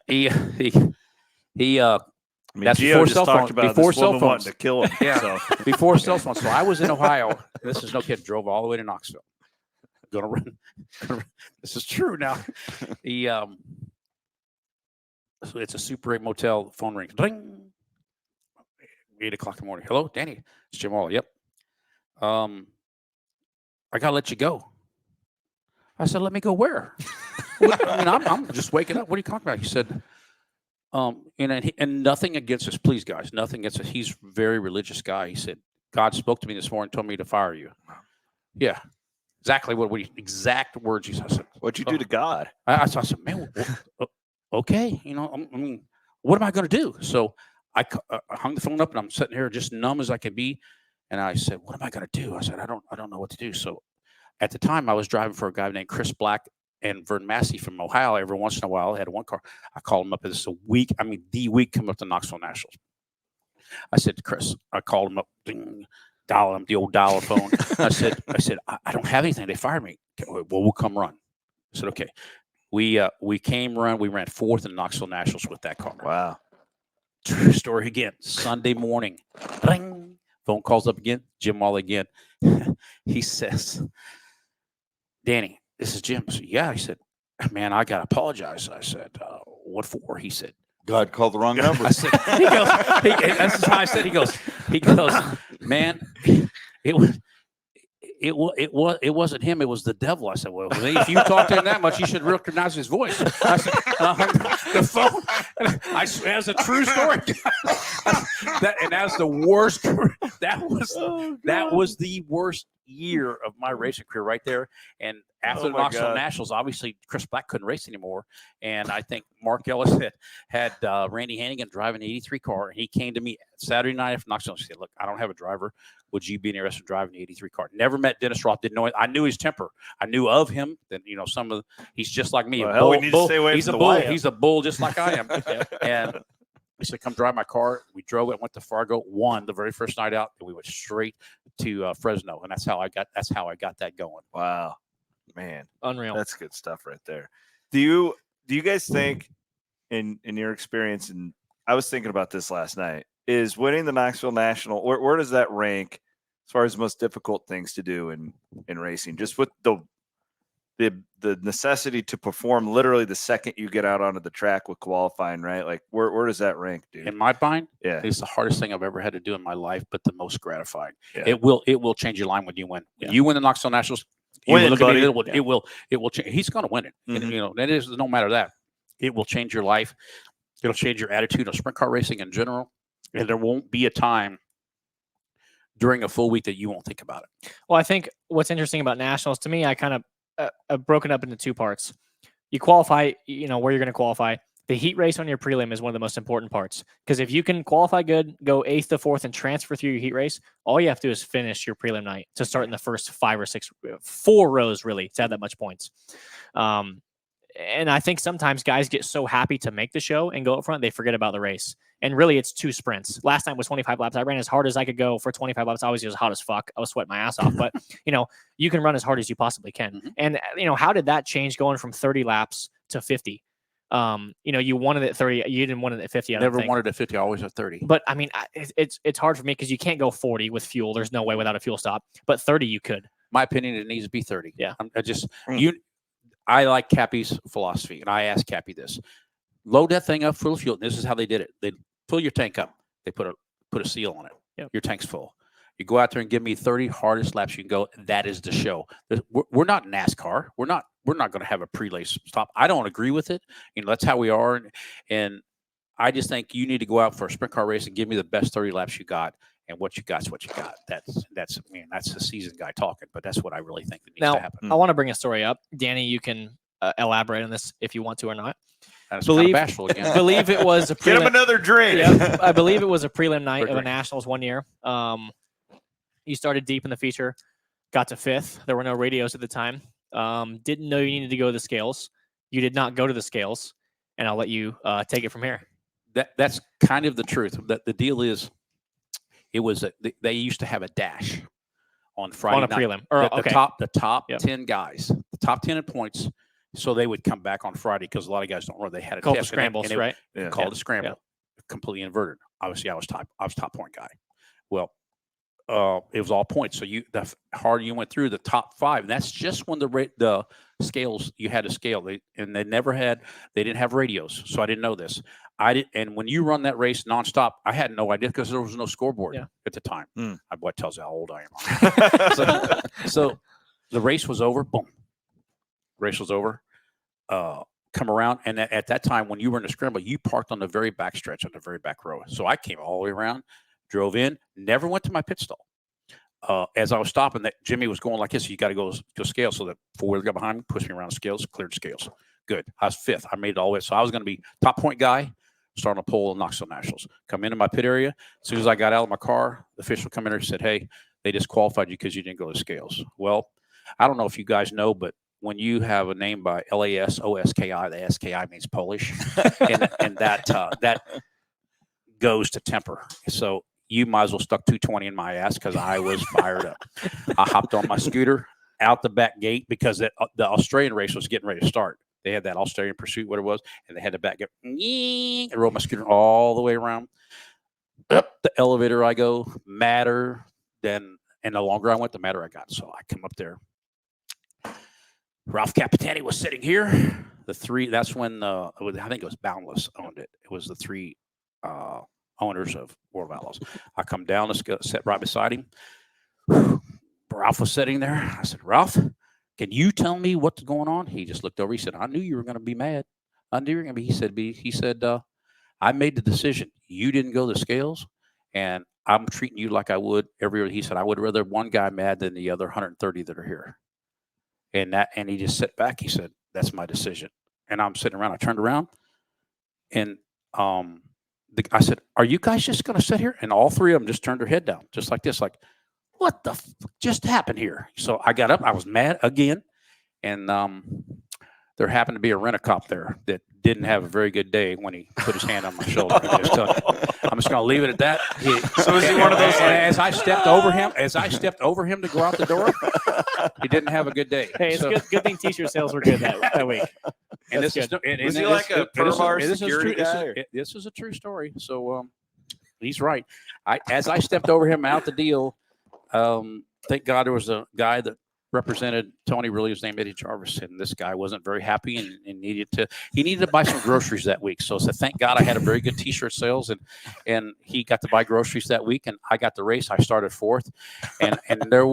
That's Gio before just cell talked phones. about Before this cell woman phones. wanting to kill him. Yeah, So. Before cell phones. So I was in Ohio. This is no kid. Drove all the way to Knoxville. Gonna run. This is true now. So it's a Super 8 motel. Phone rings. Ding. 8 o'clock in the morning. Hello, Danny. It's Jim Wall. Yep. I gotta let you go. I said, let me go where? I'm just waking up. What are you talking about? He said, and nothing against us, please, guys. Nothing against us. He's a very religious guy. He said, God spoke to me this morning, told me to fire you. Yeah. Exactly exact words he said. I said, what'd you do to God? I said, man, okay. What am I going to do? So I hung the phone up, and I'm sitting here just numb as I can be. And I said, what am I going to do? I said, I don't know what to do. So at the time, I was driving for a guy named Chris Black and Vern Massey from Ohio. Every once in a while, I had one car. I called him up. This is the week coming up to Knoxville Nationals. I said to Chris, I called him up, dial him, the old dial phone. I said, I don't have anything. They fired me. Well, we'll come run. I said, okay. We came run. We ran 4th in Knoxville Nationals with that car. Wow. True story again. Sunday morning. Ding. Phone calls up again. Jim Wall again. He says, Danny, this is Jim. I said, yeah. He said, man, I got to apologize. I said, what for? He said, God called the wrong number. I said, that's how I said. He goes, man, it wasn't him. It was the devil. I said, well, if you talk to him that much, you should recognize his voice. I said, the phone. That's a true story. That's the worst. That was the worst year of my racing career right there. And after the Knoxville Nationals, obviously Chris Black couldn't race anymore, and I think Mark Ellis had Randy Hannigan driving the 83 car. And he came to me Saturday night after Knoxville and said, look, I don't have a driver. Would you be interested in driving the 83 car? Never met Dennis Roth. Didn't know it. I knew his temper. I knew of him. Then he's just like me. Well, we need to stay away he's from a the bull. Wyatt. He's a bull just like I am. And he said, come drive my car. We drove it, went to Fargo, won the very first night out, and we went straight to Fresno. And that's how I got that going. Wow. Man. Unreal. That's good stuff right there. Do you guys think in your experience, and I was thinking about this last night, is winning the Knoxville National, where does that rank as far as the most difficult things to do in racing? Just with the necessity to perform literally the second you get out onto the track with qualifying, right? Like where does that rank, dude? In my mind, yeah, it's the hardest thing I've ever had to do in my life, but the most gratifying. Yeah. It will change your line when you win. When you win the Knoxville Nationals, Win, look buddy. at me, it will change. He's going to win it. Mm-hmm. And, that is no matter that. It will change your life. It'll change your attitude on sprint car racing in general. And there won't be a time during a full week that you won't think about it. Well, I think what's interesting about nationals to me, I kind of I've broken up into 2 parts. You qualify, you know, where you're going to qualify. The heat race on your prelim is one of the most important parts, because if you can qualify good, go 8th to 4th, and transfer through your heat race, all you have to do is finish your prelim night to start in the first 5 or 6, 4 rows really to have that much points. And I think sometimes guys get so happy to make the show and go up front, they forget about the race. And really, it's 2 sprints. Last time was 25 laps. I ran as hard as I could go for 25 laps. Obviously, it was hot as fuck. I was sweating my ass off. But, you know, you can run as hard as you possibly can. Mm-hmm. And, you know, how did that change going from 30 laps to 50? You know, you wanted it at 30. You didn't want it at 50. I Never don't think. wanted at 50, always at 30. But, I mean, it's hard for me because you can't go 40 with fuel. There's no way without a fuel stop. But 30 you could. My opinion, it needs to be 30. Yeah. I like Cappy's philosophy, and I asked Cappy this: load that thing up full of fuel. And this is how they did it. They fill your tank up. They put a seal on it. Yep. Your tank's full. You go out there and give me 30 hardest laps you can go. That is the show. We're not NASCAR. We're not going to have a pre-race stop. I don't agree with it. You know, that's how we are, and I just think you need to go out for a sprint car race and give me the best 30 laps you got. And what you got is what you got. That's the seasoned guy talking, but that's what I really think that needs to happen. I want to bring a story up. Danny, you can elaborate on this if you want to or not. That's kind of bashful again. Believe it was a Get him another drink. Yeah, I believe it was a prelim night of a nationals one year. You started deep in the feature, got to 5th. There were no radios at the time. Didn't know you needed to go to the scales. You did not go to the scales, and I'll let you take it from here. That's kind of the truth. That the deal is, it was they used to have a dash on Friday on a night. prelim. Or, The top Yep. 10 guys, the top 10 in points. So they would come back on Friday because a lot of guys don't run. They had a called test scrambles, and right? Called a scramble, completely inverted. Obviously, I was top point guy. Well, it was all points. So the harder you went through, the top 5, and that's just when the scales, you had to scale. They didn't have radios, so I didn't know this. And when you run that race nonstop, I had no idea because there was no scoreboard at the time. My boy tells you how old I am. so the race was over. Boom, race was over. Come around, and at that time, when you were in the scramble, you parked on the very back stretch, on the very back row. So I came all the way around, drove in, never went to my pit stall. As I was stopping, that Jimmy was going like this. So you got to go to scale. So the 4-wheeler guy behind me pushed me around the scales, cleared scales. Good. I was 5th. I made it all the way. So I was going to be top point guy, starting a pole in Knoxville Nationals. Come into my pit area. As soon as I got out of my car, the official come in there and said, "Hey, they disqualified you because you didn't go to scales." Well, I don't know if you guys know, but when you have a name by Lasoski, the SKI means Polish, and that goes to temper. So you might as well stuck 220 in my ass because I was fired up. I hopped on my scooter out the back gate because the Australian race was getting ready to start. They had that Australian Pursuit, what it was, and they had the back gate. And rode my scooter all the way around. Up the elevator I go, madder than, and the longer I went, the madder I got. So I come up there. Ralph Capitani was sitting here. That's when I think it was Boundless owned it. It was the 3 owners of World of Outlaws. I come down, sat right beside him. Ralph was sitting there. I said, "Ralph, can you tell me what's going on?" He just looked over. He said, "I knew you were going to be mad. I knew you were going to be." He said, "I made the decision. You didn't go to the scales, and I'm treating you like I would every year." He said, "I would rather one guy mad than the other 130 that are here." And he just sat back. He said, "That's my decision." And I'm sitting around. I turned around, and I said, "Are you guys just going to sit here?" And all 3 of them just turned their head down, just like this, like, "What the just happened here?" So I got up. I was mad again, and there happened to be a rent-a-cop there that didn't have a very good day when he put his hand on my shoulder. I'm just going to leave it at that. So is he one of those? As I stepped over him to go out the door, he didn't have a good day. Hey, it's good thing T-shirt sales were good that week. And That's this good. Was he like a Permar security guy? This is a true story. So he's right. As I stepped over him out the deal, thank God there was a guy that represented Tony, really his name Eddie Jarvis, and this guy wasn't very happy and needed to buy some groceries that week. So thank God I had a very good T-shirt sales, and he got to buy groceries that week, and I got the race. I started 4th, and there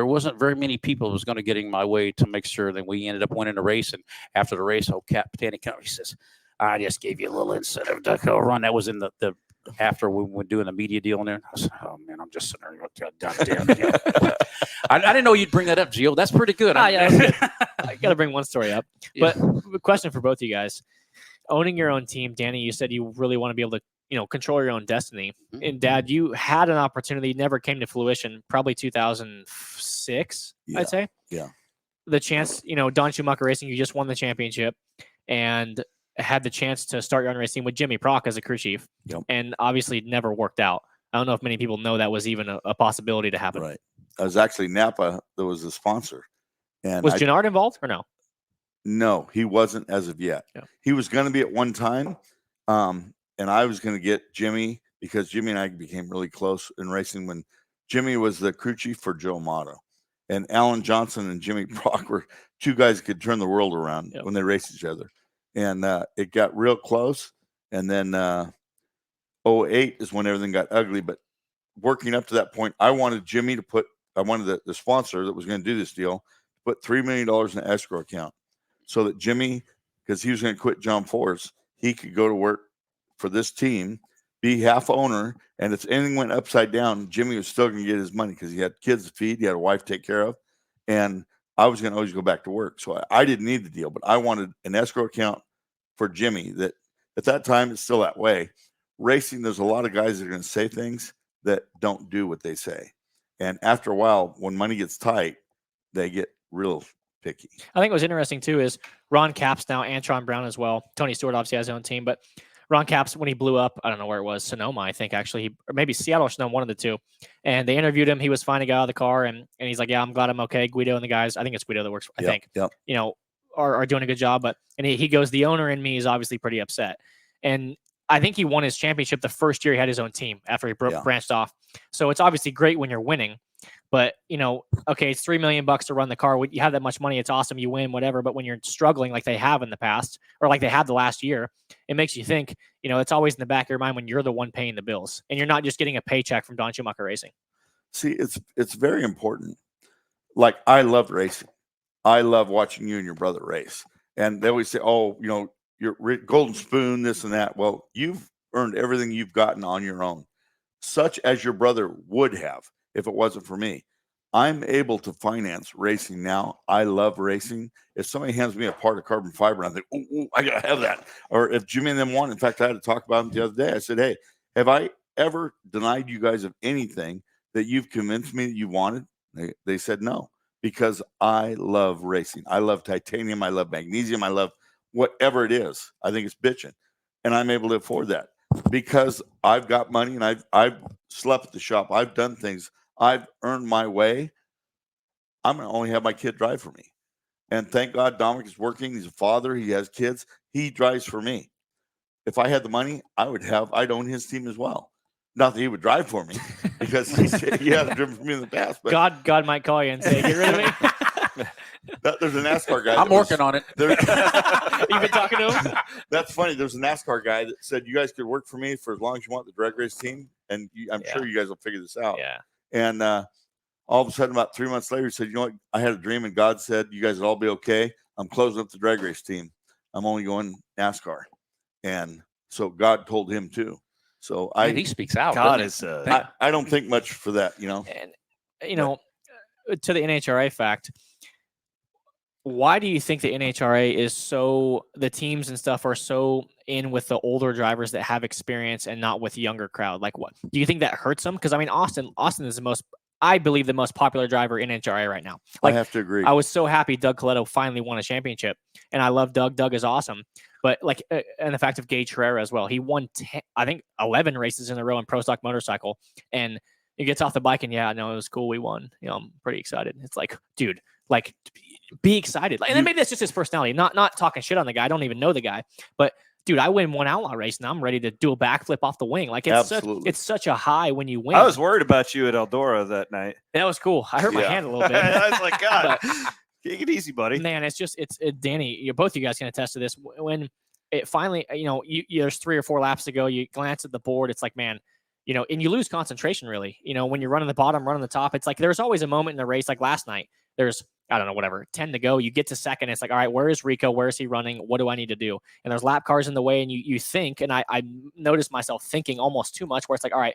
wasn't very many people who was going to get in my way to make sure that we ended up winning the race. And after the race, Capitani comes, he says, "I just gave you a little incentive to go run." That was in the after we were doing the media deal in there. I said, oh man, I'm just sitting there. Goddamn. I didn't know you'd bring that up, Gio. That's pretty good. Yeah, that's good. I got to bring one story up. Yeah. But question for both of you guys. Owning your own team, Danny, you said you really want to be able to, control your own destiny. Mhm. And Dad, you had an opportunity, never came to fruition, probably 2006, I'd say. Yeah. The chance, Don Schumacher Racing, you just won the championship and had the chance to start your own racing with Jimmy Prock as a crew chief. Yep. And obviously it never worked out. I don't know if many people know that was even a possibility to happen. Right. I was actually Napa that was the sponsor. And Was Gennard involved or no? No, he wasn't as of yet. Yeah. He was going to be at one time. And I was going to get Jimmy because Jimmy and I became really close in racing when Jimmy was the crew chief for Joe Amato. And Alan Johnson and Jimmy Prock were two guys that could turn the world around when they raced each other. And it got real close. And then 08 is when everything got ugly. But working up to that point, I wanted Jimmy to I wanted the sponsor that was going to do this deal, put $3 million in an escrow account so that Jimmy, because he was going to quit John Force, he could go to work for this team, be half owner, and if anything went upside down, Jimmy was still going to get his money because he had kids to feed, he had a wife to take care of, and I was going to always go back to work. So I didn't need the deal, but I wanted an escrow account for Jimmy. That at that time, it's still that way. Racing, there's a lot of guys that are going to say things that don't do what they say, and after a while, when money gets tight, they get real picky. I think what's interesting too is Ron Capps now, Antron Brown as well. Tony Stewart obviously has his own team, but Ron Capps, when he blew up, I don't know where it was, Sonoma, I think actually, or maybe Seattle or Sonoma, one of the two. And they interviewed him. He was fine to get out of the car, and he's like, "Yeah, I'm glad I'm okay." Guido and the guys, I think it's Guido that works. I think, are doing a good job. But he goes, the owner in me is obviously pretty upset, and I think he won his championship the first year he had his own team after he branched off. So it's obviously great when you're winning. But, okay, it's $3 million to run the car. You have that much money. It's awesome. You win, whatever. But when you're struggling like they have in the past or like they had the last year, it makes you think, it's always in the back of your mind when you're the one paying the bills and you're not just getting a paycheck from Don Schumacher Racing. See, it's very important. Like, I love racing. I love watching you and your brother race. And they always say, oh, you're golden spoon, this and that. Well, you've earned everything you've gotten on your own, such as your brother would have. If it wasn't for me, I'm able to finance racing now. I love racing. If somebody hands me a part of carbon fiber, and I think, oh, I gotta have that. Or if Jimmy and them want, in fact, I had to talk about them the other day. I said, hey, have I ever denied you guys of anything that you've convinced me that you wanted? They said no, because I love racing. I love titanium. I love magnesium. I love whatever it is. I think it's bitching, and I'm able to afford that because I've got money and I've slept at the shop. I've done things. I've earned my way. I'm going to only have my kid drive for me. And thank God Dominic is working. He's a father. He has kids. He drives for me. If I had the money, I'd own his team as well. Not that he would drive for me because he hasn't driven for me in the past. But God might call you and say, get rid of me. There's a NASCAR guy. I'm working on it. You've been talking to him? That's funny. There's a NASCAR guy that said, you guys could work for me for as long as you want the drag race team. And I'm sure you guys will figure this out. Yeah. And all of a sudden, about 3 months later, he said, you know what? I had a dream and God said, you guys will all be okay. I'm closing up the drag race team. I'm only going NASCAR. And so God told him too. So he speaks out. God is, I don't think much for that, And, to the NHRA fact, why do you think the NHRA is the teams and stuff are so in with the older drivers that have experience and not with the younger crowd? Like, what do you think that hurts them? Because I mean, Austin is I believe the most popular driver in NHRA right now. Like, I have to agree. I was so happy Doug Coletto finally won a championship, and I love Doug. Doug is awesome. But and the fact of Gage Herrera as well, he won 11 races in a row in Pro Stock Motorcycle, and he gets off the bike and it was cool. We won. I'm pretty excited. It's like, dude, be excited. And then maybe that's just his personality. Not talking shit on the guy. I don't even know the guy, but dude, I win one outlaw race and I'm ready to do a backflip off the wing. Like it's such a high when you win. I was worried about you at Eldora that night. That was cool. I hurt my hand a little bit. I was like, God, take it easy, buddy. Man, it's Danny. Both you guys can attest to this. When it finally, there's 3 or 4 laps to go. You glance at the board. It's like, man, and you lose concentration really. When you're running the bottom, running the top. It's like there's always a moment in the race. Like last night, there's I don't know, whatever, 10 to go. You get to second. It's like, all right, where is Rico? Where is he running? What do I need to do? And there's lap cars in the way. And you think, and I noticed myself thinking almost too much, where it's like, all right,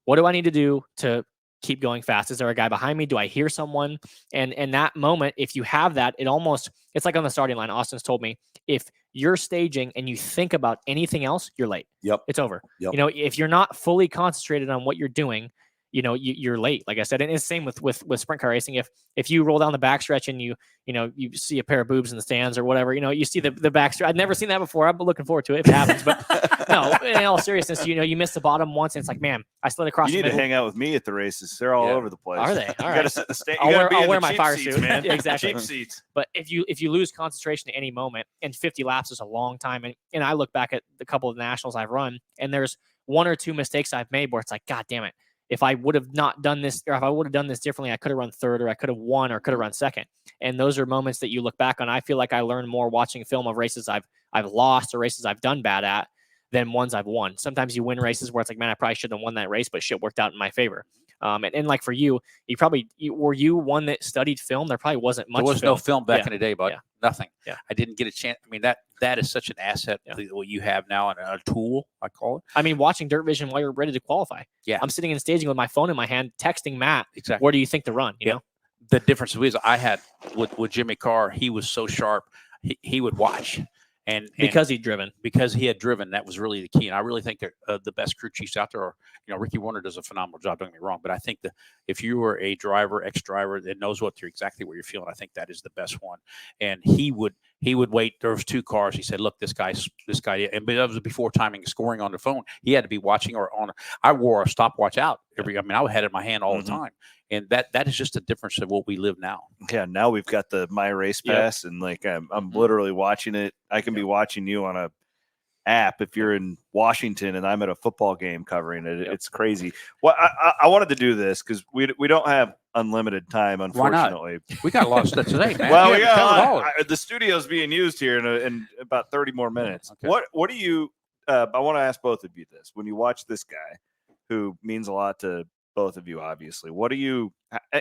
what do I need to do to keep going fast? Is there a guy behind me? Do I hear someone? And in that moment, if you have that, it's like on the starting line. Austin's told me, if you're staging and you think about anything else, you're late. Yep. It's over. Yep. You know, if you're not fully concentrated on what you're doing, you know, you're late. Like I said, and it's the same with sprint car racing. If you roll down the backstretch and you see a pair of boobs in the stands or whatever, you see the backstretch. I've never seen that before. I'm looking forward to it if it happens. But no, in all seriousness, you miss the bottom once, and it's like, man, I slid across. You the need middle. to hang out with me at the races. They're all over the place. Are they? All right. I'll wear my fire suit, man. Yeah, exactly. Cheap seats. But if you lose concentration at any moment, and 50 laps is a long time, and I look back at the couple of nationals I've run, and there's one or two mistakes I've made where it's like, God damn it. If I would have not done this, or if I would have done this differently, I could have run third, or I could have won, or could have run second. And those are moments that you look back on. I feel like I learn more watching film of races I've lost or races I've done bad at than ones I've won. Sometimes you win races where it's like, man, I probably shouldn't have won that race, but shit worked out in my favor. And like for you, were you one that studied film? There probably wasn't much. There was no film back in the day, but nothing. Yeah. I didn't get a chance. I mean, that is such an asset, what you have now, and a tool, I call it. I mean, watching Dirt Vision while you're ready to qualify. Yeah. I'm sitting in staging with my phone in my hand, texting Matt. Exactly. Where do you think to run? You know? The difference was I had with Jimmy Carr, he was so sharp, he would watch. And because he had driven, that was really the key. And I really think that the best crew chiefs out there are, Ricky Warner does a phenomenal job. Don't get me wrong, but I think that if you were a driver, ex-driver that knows exactly what you're feeling, I think that is the best one. And he would wait. There was two cars. He said, "Look, this guy," and that was before timing scoring on the phone. He had to be watching I wore a stopwatch out I had it in my hand all the time. And that is just a difference of what we live now. Yeah, now we've got the My Race Pass, and like I'm literally watching it. I can be watching you on a app if you're in Washington and I'm at a football game covering it. It's crazy. Well, I wanted to do this because we don't have unlimited time, unfortunately. Why not? We got a lot of stuff today, man. Well, we got the studio's being used here in about 30 more minutes. Okay. What do you? I want to ask both of you this: when you watch this guy, who means a lot to both of you, obviously, what do you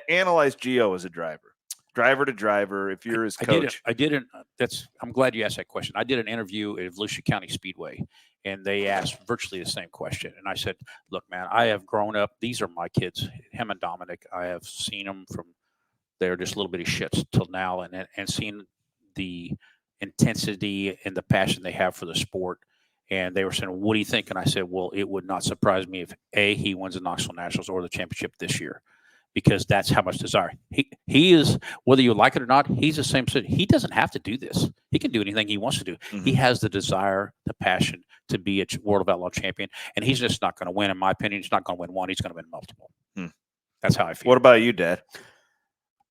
analyze Gio as a driver to driver? If you're his coach, I'm glad you asked that question. I did an interview at Volusia County Speedway, and they asked virtually the same question. And I said, look, man, I have grown up. These are my kids, him and Dominic. I have seen them from they're just little bitty shits till now, and seen the intensity and the passion they have for the sport. And they were saying, what do you think? And I said, well, it would not surprise me if he wins the Knoxville Nationals or the championship this year, because that's how much desire. He is, whether you like it or not, he's the same. He doesn't have to do this. He can do anything he wants to do. Mm-hmm. He has the desire, the passion to be a World of Outlaw champion. And he's just not going to win, in my opinion. He's not going to win one. He's going to win multiple. That's how I feel. What about you, Dad?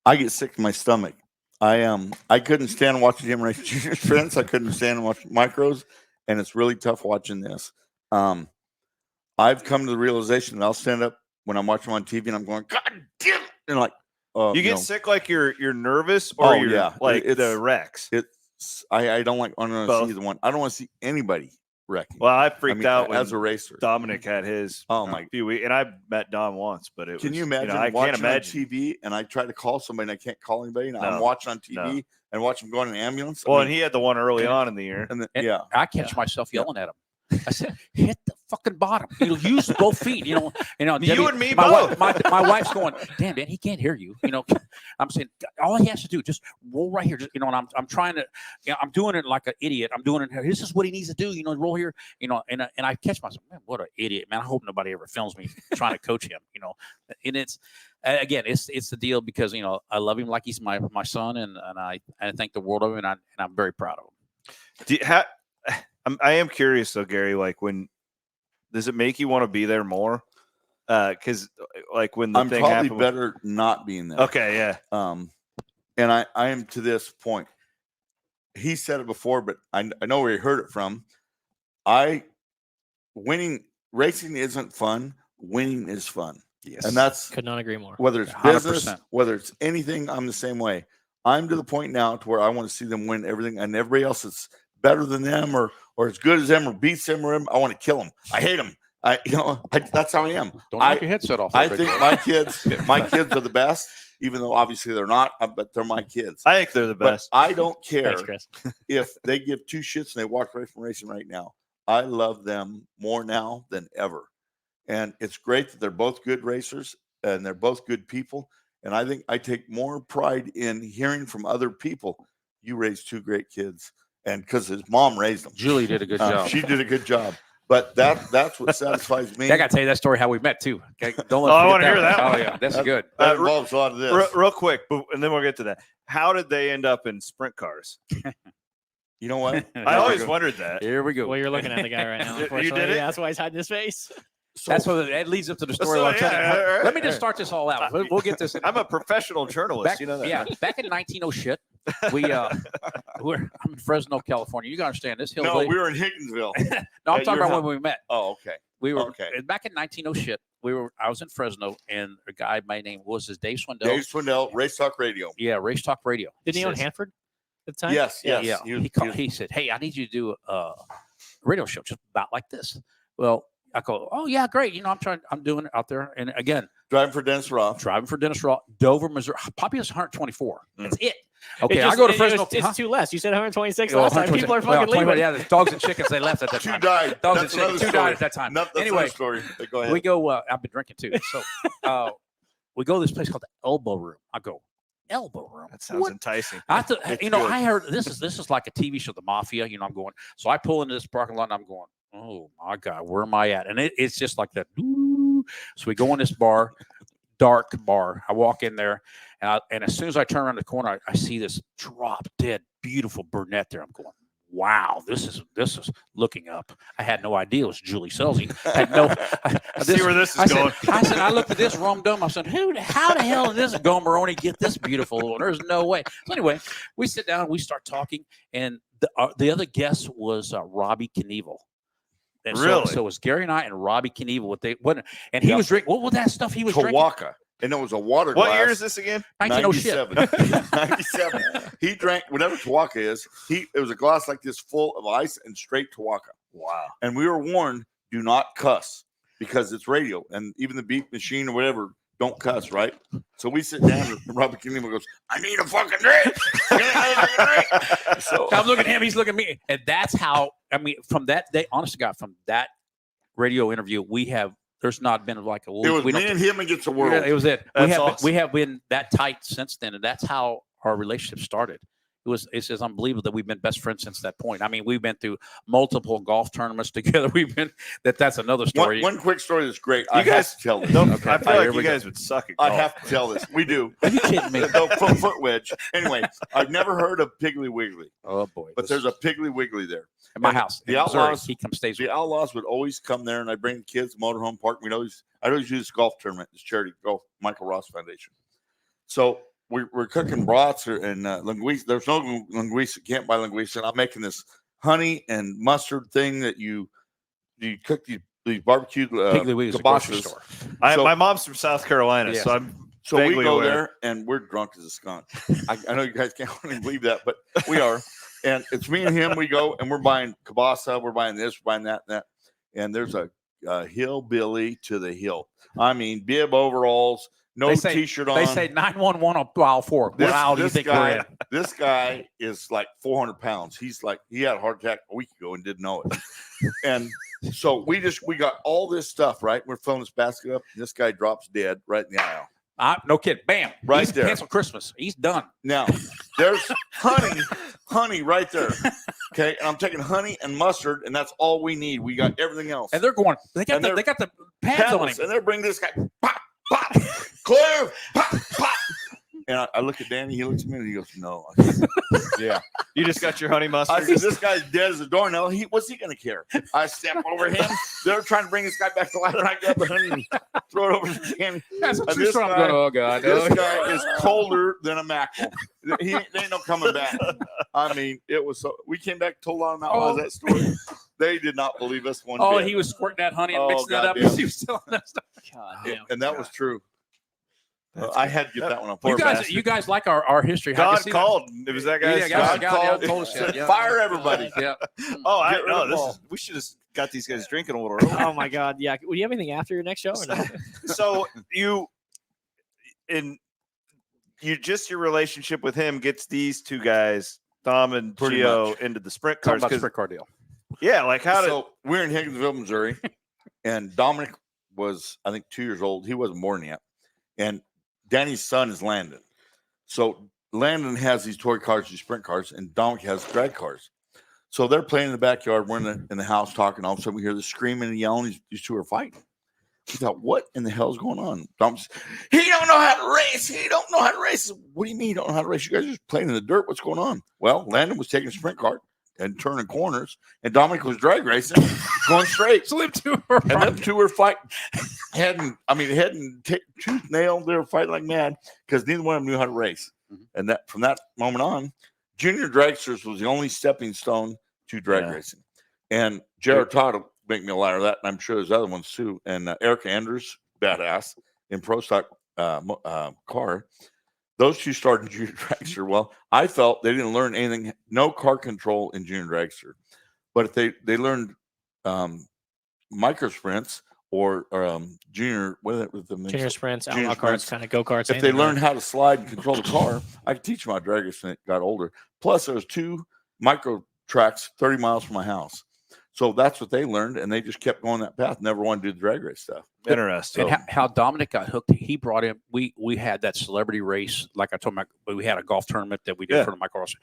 I get sick to my stomach. I couldn't stand watching him race junior sprints. I couldn't stand watching micros. And it's really tough watching this. I've come to the realization that I'll stand up when I'm watching on TV and I'm going, God damn it. And like, you get sick, like you're nervous, or like the wrecks. I don't like. I don't want to see the one. I don't want to see anybody wrecking. Well, I freaked out when as a racer. Dominic had his few weeks, and I met Dom once, but it can you imagine? I can't imagine on TV, and I try to call somebody, and I can't call anybody. And I'm watching on TV and watch him go in an ambulance. Well, and he had the one early on in the year, and I catch myself yelling at him. I said, hit the fucking bottom. Use both feet. you Debbie, and me both. both. My wife's going, damn, man, he can't hear you. I'm saying all he has to do just roll right here. And I'm trying to, I'm doing it like an idiot. I'm doing it here. This is what he needs to do. Roll here. And I catch myself, man, what an idiot, man. I hope nobody ever films me trying to coach him. And it's again, it's the deal because I love him like he's my son, and I think the world of him, and I'm very proud of him. I am curious though, Gary, like does it make you want to be there more? Because like when the thing happened, I'm probably better not being there. Okay, yeah. And I am to this point. He said it before, but I know where he heard it from. Racing isn't fun. Winning is fun. Yes. And that's could not agree more. Whether it's business, 100%. Whether it's anything, I'm the same way. I'm to the point now to where I want to see them win everything, and everybody else that's better than them or as good as them or beats them or I want to kill them. I hate them. That's how I am. Don't knock your headset off. I think my kids are the best, even though obviously they're not, but they're my kids. I think they're the But best. I don't care Thanks, Chris. if they give two shits and they walk away from racing right now. I love them more now than ever. And it's great that they're both good racers and they're both good people. And I think I take more pride in hearing from other people, you raised two great kids. And because his mom raised them. Julie did a good job. She did a good job. But that's what satisfies me. I got to tell you that story how we met too. Okay, don't let I forget want to hear that one. one. Oh yeah, that's good. That involves a lot of this. Real quick, and then we'll get to that. How did they end up in sprint cars? You know what? I always wondered that. Here we go. Well, you're looking at the guy right now. You Unfortunately. did it? Yeah, that's why he's hiding his face. So, That's what that leads up to the story. So, I'm telling you. yeah, all right, Let me just all right. start this all out. We'll get this. I'm a professional journalist. Back, You know that. yeah, back in 1900 shit, I'm in Fresno, California. You gotta understand this hill. no, we were in Higginsville. No, I'm at talking your about when we met. Oh, okay. We were Okay. back in 1900 shit. I was in Fresno, and a guy by name was Dave Swindell. Dave Swindell, Race Talk Radio. Yeah, Race Talk Radio. Didn't he own says- Hanford at the time? Yes, yes. Yeah. He said, "Hey, I need you to do a radio show just about like this." Well, I go, "Oh yeah, great. You know, I'm doing it out there." And again, Driving for Dennis Roth. driving for Dennis Raw, Dover, Missouri. Population 124. That's it. Okay, It I go to it Fresno. was- it's two less. You said 126 Well, last time. People are 126. fucking leaving. Yeah, the dogs and chickens, they left at that Two time. died. Dogs That's and chickens, another two story. died at that time. That's Anyway, another story. But go ahead. we go, I've been drinking too. So we go to this place called the Elbow Room. I go, Elbow Room? That sounds What? enticing. I thought, It's you know, good. I heard this is like a TV show, The Mafia. You know, I'm going. So I pull into this parking lot and I'm going, oh my God, where am I at? And it's just like that. Doo. So we go in this bar, dark bar. I walk in there, and as soon as I turn around the corner, I see this drop dead, beautiful brunette there. I'm going, wow, this is looking up. I had no idea it was Julie Scelzi. I had no. See where this is going. I looked at this rum dum. I said, how the hell did this Gomeroni get this beautiful? There's no way. So anyway, we sit down, we start talking, and the other guest was Robbie Knievel. And Really? So it was Gary and I and Robbie Knievel. And he was drinking. What was that stuff he was drinking? Tawaka. And it was a water glass. What year is this again? 1907. 97. He drank whatever Tawaka is. It was a glass like this full of ice and straight Tawaka. Wow. And we were warned, do not cuss because it's radio. And even the beep machine or whatever, don't cuss, right? So we sit down and Robert Knievel goes, I need a fucking drink. So I'm looking at him. He's looking at me. And that's how, I mean, from that day, honest to God, from that radio interview, there's not been like a it was we me don't- and him against the world. Yeah, it was it. That's awesome. We have been that tight since then, and that's how our relationship started. It's just unbelievable that we've been best friends since that point. I mean, we've been through multiple golf tournaments together. That's another story. One quick story that's great. You I guys have to tell this. Don't, Okay. I feel Here like we you go. guys would suck at I golf. have to tell this. We do. Are you kidding me? The foot wedge. Anyway, I've never heard of Piggly Wiggly, Oh boy! but there's a Piggly Wiggly there. at my and house. the in Missouri. Outlaws- He comes stays. The Outlaws would always come there, and I'd bring the kids, motorhome park. I'd always do this golf tournament, this charity golf, Michael Ross Foundation. So we're cooking brats and linguiça. There's no linguiça. Can't buy linguiça. And I'm making this honey and mustard thing that you cook these barbecue Piggly Wiggly's a grocery kiboshes. store. So- my mom's from South Carolina, Yes. so I'm So we vaguely go aware. there and we're drunk as a skunk. I know you guys can't really believe that, but we are. And it's me and him. We go and we're buying kibasa. We're buying this, we're buying that, and that. And there's a hillbilly to the hill. I mean, bib overalls, no They say- t-shirt on. They say 911 on aisle 4. What aisle do you think we're in? This guy is like 400 pounds. He's like, he had a heart attack a week ago and didn't know it. And so we got all this stuff, right? We're filling this basket up. And this guy drops dead right in the aisle. No kid. Bam. Right He's there. Cancel Christmas. He's done. Now, there's honey right there. Okay. And I'm taking honey and mustard, and that's all we need. We got everything else. And they're going. They got And the pads on Paddles, him. and they're bringing this guy, pop, pop, clear, pop, pop. And I look at Danny, he looks at me and he goes, no. I said, yeah. You just got your honey I mustard. said, this guy's dead as a doornail. What's he going to care? I step over him. They're trying to bring this guy back to life, and I grab the honey and throw it over to Danny. That's a And true this story. I'm guy- going, oh, God. This guy is colder than a mackerel. He ain't no coming back. I mean, it was so. We came back, told on them outlaws that story. They did not believe us one Oh, bit. he was squirting that honey and Oh, mixing that up. goddamn. He was telling that stuff. God, Yeah, damn. and that was true. I had to get that one on. You guys like our history. I can God see called. It was that guy's. Yeah, God God called, told us that, yeah. fire everybody. Yeah. Oh, I Get rid of know. Paul. We should have got these guys drinking a little early. Oh my God. Yeah. Will you have anything after your next show or no? So you, in your relationship with him gets these two guys, Tom and Pretty Gio, much. into the sprint Talking cars. about the 'Cause- sprint car deal. yeah, like how did So we're in Higginsville, Missouri, and Dominic was, I think, 2 years old. He wasn't born yet. And Danny's son is Landon. So Landon has these toy cars, these sprint cars, and Dominic has drag cars. So they're playing in the backyard. We're in the house talking. All of a sudden, we hear the screaming and yelling. These two are fighting. We thought, what in the hell is going on? Dom's, he don't know how to race. He don't know how to race. What do you mean you don't know how to race? You guys are just playing in the dirt. What's going on? Well, Landon was taking a sprint car and turning corners, and Dominic was drag racing, going straight. So them two were And them two were fighting, head and tooth nail. They were fighting like mad because neither one of them knew how to race. And that from that moment on, junior dragsters was the only stepping stone to drag racing. And Jared Todd will make me a liar of that, and I'm sure there's other ones too. And Eric Andrews, badass in pro stock car. Those two started in junior dragster. Well, I felt they didn't learn anything, no car control in junior dragster, but if they learned micro sprints or junior, Junior sprints, Junior outlaw carts, sprints. kind of go karts. If they learned how to slide and control the car, I could teach them how to drag race when it got older. Plus, there was 2 micro tracks 30 miles from my house. So that's what they learned, and they just kept going that path. Never wanted to do the drag race stuff. interesting? And how Dominic got hooked, he brought in, we had that celebrity race, like I told Mike, we had a golf tournament that we did for the Michael Ross.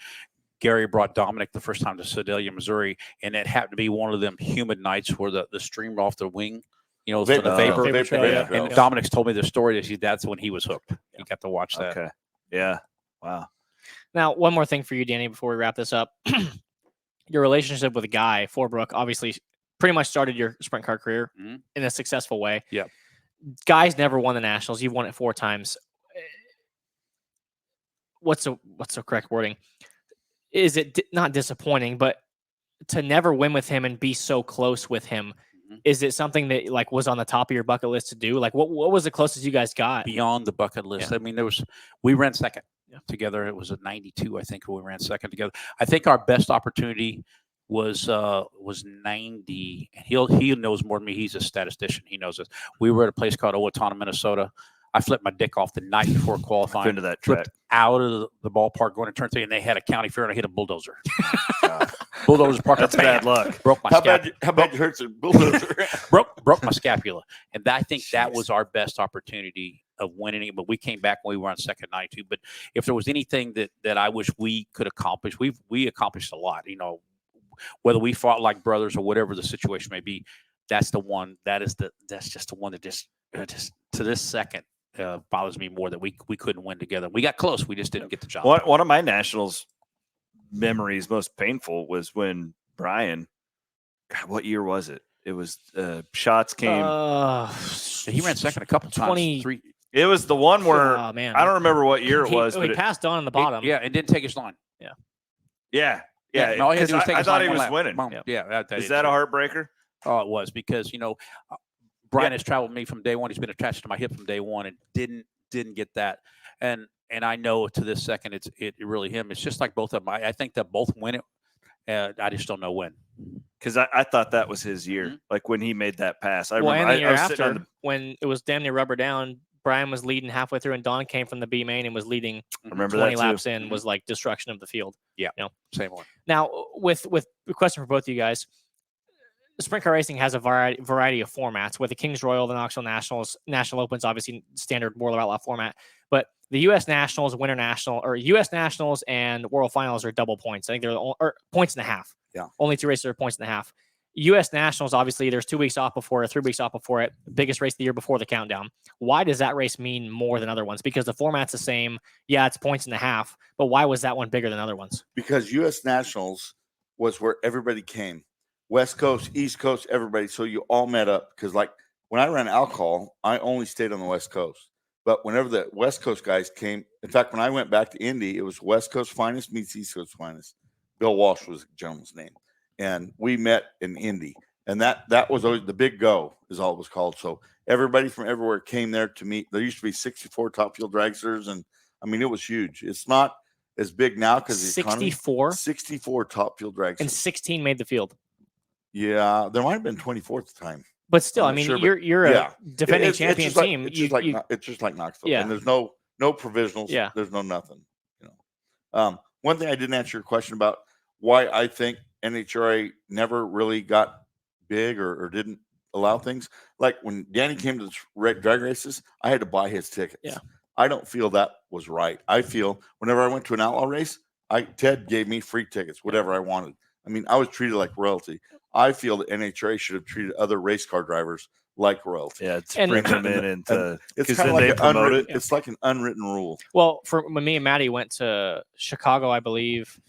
Gary brought Dominic the first time to Sedalia, Missouri, and it happened to be one of them humid nights where the stream off the wing, you know, the vapor. vapor trail, yeah. And Dominic's told me the story that that's when he was hooked. He got to watch that. Okay. Yeah. Wow. Now, one more thing for you, Danny, before we wrap this up. Your relationship with Guy Forbrook obviously pretty much started your sprint car career in a successful way. Yeah. Guy's never won the Nationals. You've won it 4 times. What's the correct wording? Is it not disappointing, but to never win with him and be so close with him, is it something that like was on the top of your bucket list to do? Like what was the closest you guys got? Beyond the bucket list. I mean, we ran second together. It was a 92, I think, when we ran second together. I think our best opportunity was 90. He knows more than me. He's a statistician. He knows this. We were at a place called Owatonna, Minnesota. I flipped my dick off the night before qualifying. Into that track. Out of the ballpark going to turn 3, and they had a county fair, and I hit a bulldozer. Bulldozer parked. That's bad luck. Broke my scapula. How bad you hurt the bulldozer? broke my scapula, and I think that was our best opportunity of winning it. But we came back when we were on second 92. But if there was anything that I wish we could accomplish, we accomplished a lot. You know, whether we fought like brothers or whatever the situation may be, that's the one. That's just the one that just to this second bothers me more that we couldn't win together. We got close. We just didn't get the job. One of my Nationals memories, most painful, was when Brian, God, what year was it? It was shots came. He ran second a couple times. It was the one where oh, man. I don't remember what year it was. He passed on in the bottom. It didn't take his line. Yeah. All he had to do was take I his thought line he one was lap. winning. Boom. Yeah. Is that a heartbreaker? Oh, it was, because Brian has traveled with me from day one. He's been attached to my hip from day one, and didn't get that. And I know to this second, it's really him. It's just like both of them. I think that both win it. I just don't know when. Because I thought that was his year, like when he made that pass. I and the remember year I was sitting after, when it was damn near rubber down, Brian was leading halfway through, and Don came from the B main and was leading. Remember 20 that laps too. in was like destruction of the field. Yeah, same one. Now, with a question for both of you guys, sprint car racing has a variety of formats. With the Kings Royal, the Knoxville Nationals, National Opens, obviously standard World Outlaw format. But the U.S. Nationals, Winter National, or U.S. Nationals and World Finals are double points. I think they're or points and a half. Yeah, only 2 races are points and a half. U.S. Nationals, obviously, there's 2 weeks off before it, 3 weeks off before it. Biggest race of the year before the countdown. Why does that race mean more than other ones? Because the format's the same. Yeah, it's points and a half. But why was that one bigger than other ones? Because U.S. Nationals was where everybody came. West Coast, East Coast, everybody. So you all met up. Because like when I ran alcohol, I only stayed on the West Coast. But whenever the West Coast guys came, in fact, when I went back to Indy, it was West Coast finest meets East Coast finest. Bill Walsh was the gentleman's name. And we met in Indy. And that was always the big go, is all it was called. So everybody from everywhere came there to meet. There used to be 64 top field dragsters. And I mean, it was huge. It's not as big now because the 64? 64 top field dragsters. And 16 made the field. Yeah, there might have been 24 at the time. But still, I mean, sure, you're a defending champion just like, team. It's just like Knoxville. Yeah. And there's no no provisionals. Yeah. There's no nothing. One thing I didn't answer your question about why I think NHRA never really got big or didn't allow things. Like when Danny came to the drag races, I had to buy his tickets. Yeah. I don't feel that was right. I feel whenever I went to an outlaw race, Ted gave me free tickets, whatever I wanted. I mean, I was treated like royalty. I feel that NHRA should have treated other race car drivers like royalty. Yeah, to bring them in and to It's because kind then of they like promote it. It's like an unwritten rule. Well, for when me and Maddie went to Chicago, I believe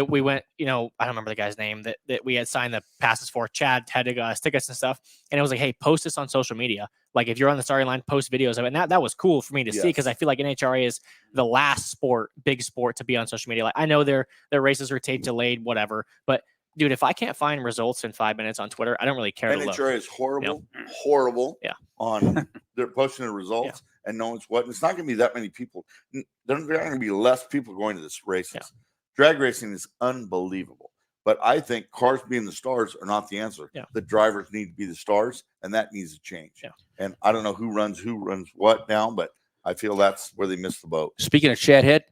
we went. I don't remember the guy's name that we had signed the passes for. Chad had to us tickets and stuff, and it was like, hey, post this on social media. Like if you're on the starting line, post videos of it. And that was cool for me to see because I feel like NHRA is the last big sport to be on social media. Like I know their races are tape delayed, whatever, but dude, if I can't find results in 5 minutes on Twitter, I don't really care. NHRA is horrible Yeah. on they're posting the results and knowing what. It's not going to be that many people. There are going to be less people going to this races. Yeah. Drag racing is unbelievable. But I think cars being the stars are not the answer. Yeah. The drivers need to be the stars, and that needs to change. Yeah. And I don't know who runs what now, but I feel that's where they missed the boat. Speaking of Chad Head,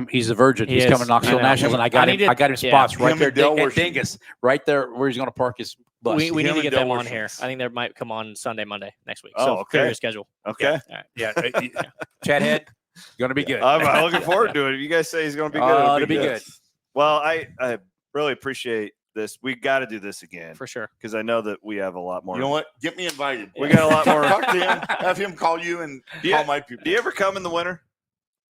he's a virgin. He's coming to Knoxville Nationals, and I got him spots right there. Dingus, right there where he's going to park his bus. We need to get them on here. I think they might come on Sunday, Monday next week. Oh, so okay. clear your schedule. Okay. Yeah. All right. Yeah. Chad Head, going to be good. I'm looking forward to it. If you guys say he's going to be good, it'll be good. Well, I really appreciate this. We got to do this again For sure. because I know that we have a lot more. You know what? Get me invited. We got a lot more. Talk to him. Have him call you and call my people. Do you ever come in the winter?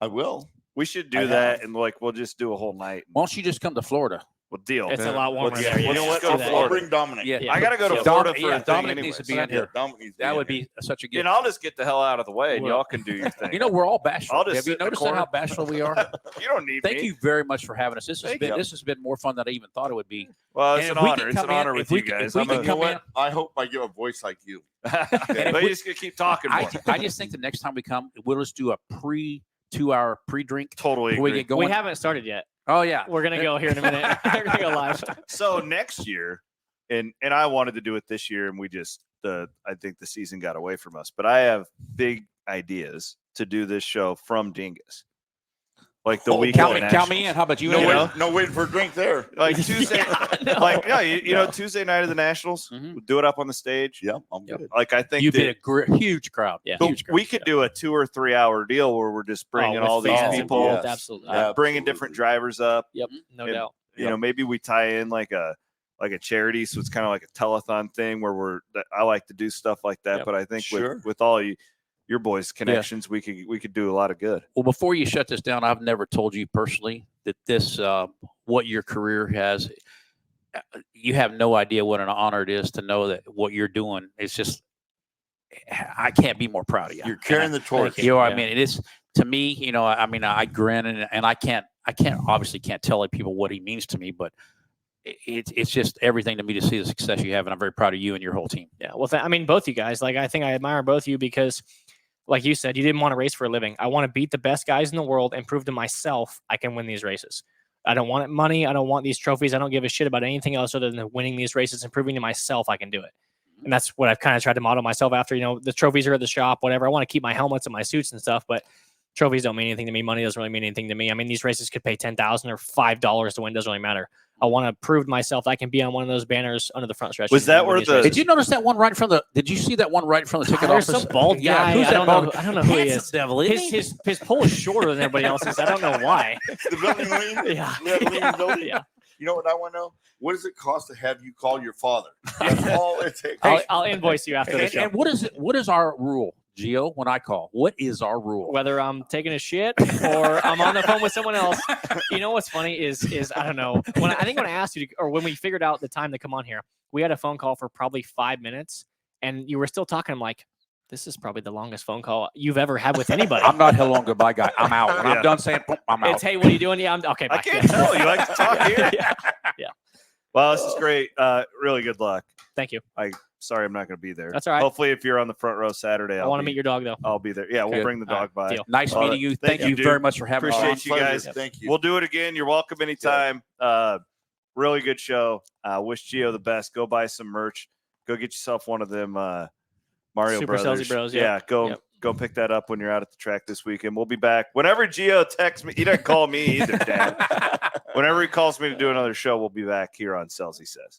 I will. We should do that and we'll just do a whole night. Why don't you just come to Florida? We'll deal. It's a lot warmer Let's- there. you know what? Let's do that. I'll bring Dominic. Yeah. I got to go to Florida for a thing Dominic anyways. needs to be in here. That would be such a good. And I'll just get the hell out of the way and Well, y'all can do your thing. You know, we're all bashful. I'll just Have you sit in the noticed corner. how bashful we are? You don't need Thank me. you very much for having us. This Thank you. has been more fun than I even thought it would be. Well, And it's an if we honor. can It's an come in- honor if with we you can- guys. if we I'm can a- You know come in- what? I hope I get a voice like you. but you just gonna keep talking more. I just think the next time we come, we'll just do a 2-hour pre-drink Totally before we agree. get going. We haven't started yet. Oh yeah, We're gonna go here in a minute. We're gonna go live. So next year, and I wanted to do it this year, and we just I think the season got away from us. But I have big ideas to do this show from Dingus, like the week. count me in. How about you? No waiting for a drink there. Like Tuesday, Tuesday night of the Nationals. Mhm. We'll do it up on the stage. Yeah, I'm good. Like I think You've that, been a huge crowd. Yeah. but Huge crowd. we could do a 2 or 3 hour deal where we're just bringing with all these fans people, involved, absolutely. bringing different drivers up. Yep, no And- doubt. You know, maybe we tie in like a charity, so it's kind of like a telethon thing where I like to do stuff like that. Yep. But I think Sure. with all your boys' connections, we could do a lot of good. Well, before you shut this down, I've never told you personally that this what your career has. You have no idea what an honor it is to know that what you're doing is just. I can't be more proud of you. You're carrying the torch. You know what Yeah. I mean? It is to me. You know, I mean, I grin and I can't obviously can't tell people what he means to me, but it's just everything to me to see the success you have, and I'm very proud of you and your whole team. Yeah. Well, I mean, both you guys. Like, I think I admire both of you because, like you said, you didn't want to race for a living. I want to beat the best guys in the world and prove to myself I can win these races. I don't want money. I don't want these trophies. I don't give a shit about anything else other than winning these races and proving to myself I can do it. And that's what I've kind of tried to model myself after. You know, the trophies are at the shop, whatever. I want to keep my helmets and my suits and stuff, but trophies don't mean anything to me. Money doesn't really mean anything to me. I mean, these races could pay $10,000 or $5 to win. Doesn't really matter. I want to prove to myself I can be on one of those banners under the front stretch. Was that where Did you notice that one right in front of the? Did you see that one right in front of the ticket There's office? some bald guy. who's I that don't bald? know. I don't know who he Handsome is. devil, isn't he? His pole is shorter than everybody else's. I don't know why. The building lane? Yeah. Lean building? Yeah. You know what I want to know? What does it cost to have you call your father? That's all it takes. I'll invoice you after the And, show. and what is it? What is our rule, Gio? When I call, what is our rule? Whether I'm taking a shit or I'm on the phone with someone else. You know what's funny is I don't know. When I asked you to, or when we figured out the time to come on here, we had a phone call for probably 5 minutes, and you were still talking. I'm like, this is probably the longest phone call you've ever had with anybody. I'm not hello and goodbye guy. I'm out. When I'm done saying, boom, I'm out. It's hey, what are you doing? Yeah, I'm okay. Bye. I can't tell. You like to talk here? Yeah. Well, this is great. Really good luck. Thank you. Sorry, I'm not going to be there. That's all right. Hopefully, if you're on the front row Saturday, I want to meet your dog though. I'll be there. Yeah, we'll Good. bring the All dog by. deal. Nice Well, meeting you. thank Thank you, you very dude. much for having us on. Appreciate you guys. Thank you. We'll do it again. You're welcome anytime. Really good show. Wish Gio the best. Go buy some merch. Go get yourself one of them Mario Super Brothers. Scelzi Bros, Yeah, go Yep. go pick that up when you're out at the track this weekend. We'll be back whenever Gio texts me. He doesn't call me either, Dad. Whenever he calls me to do another show, we'll be back here on Scelzi Says.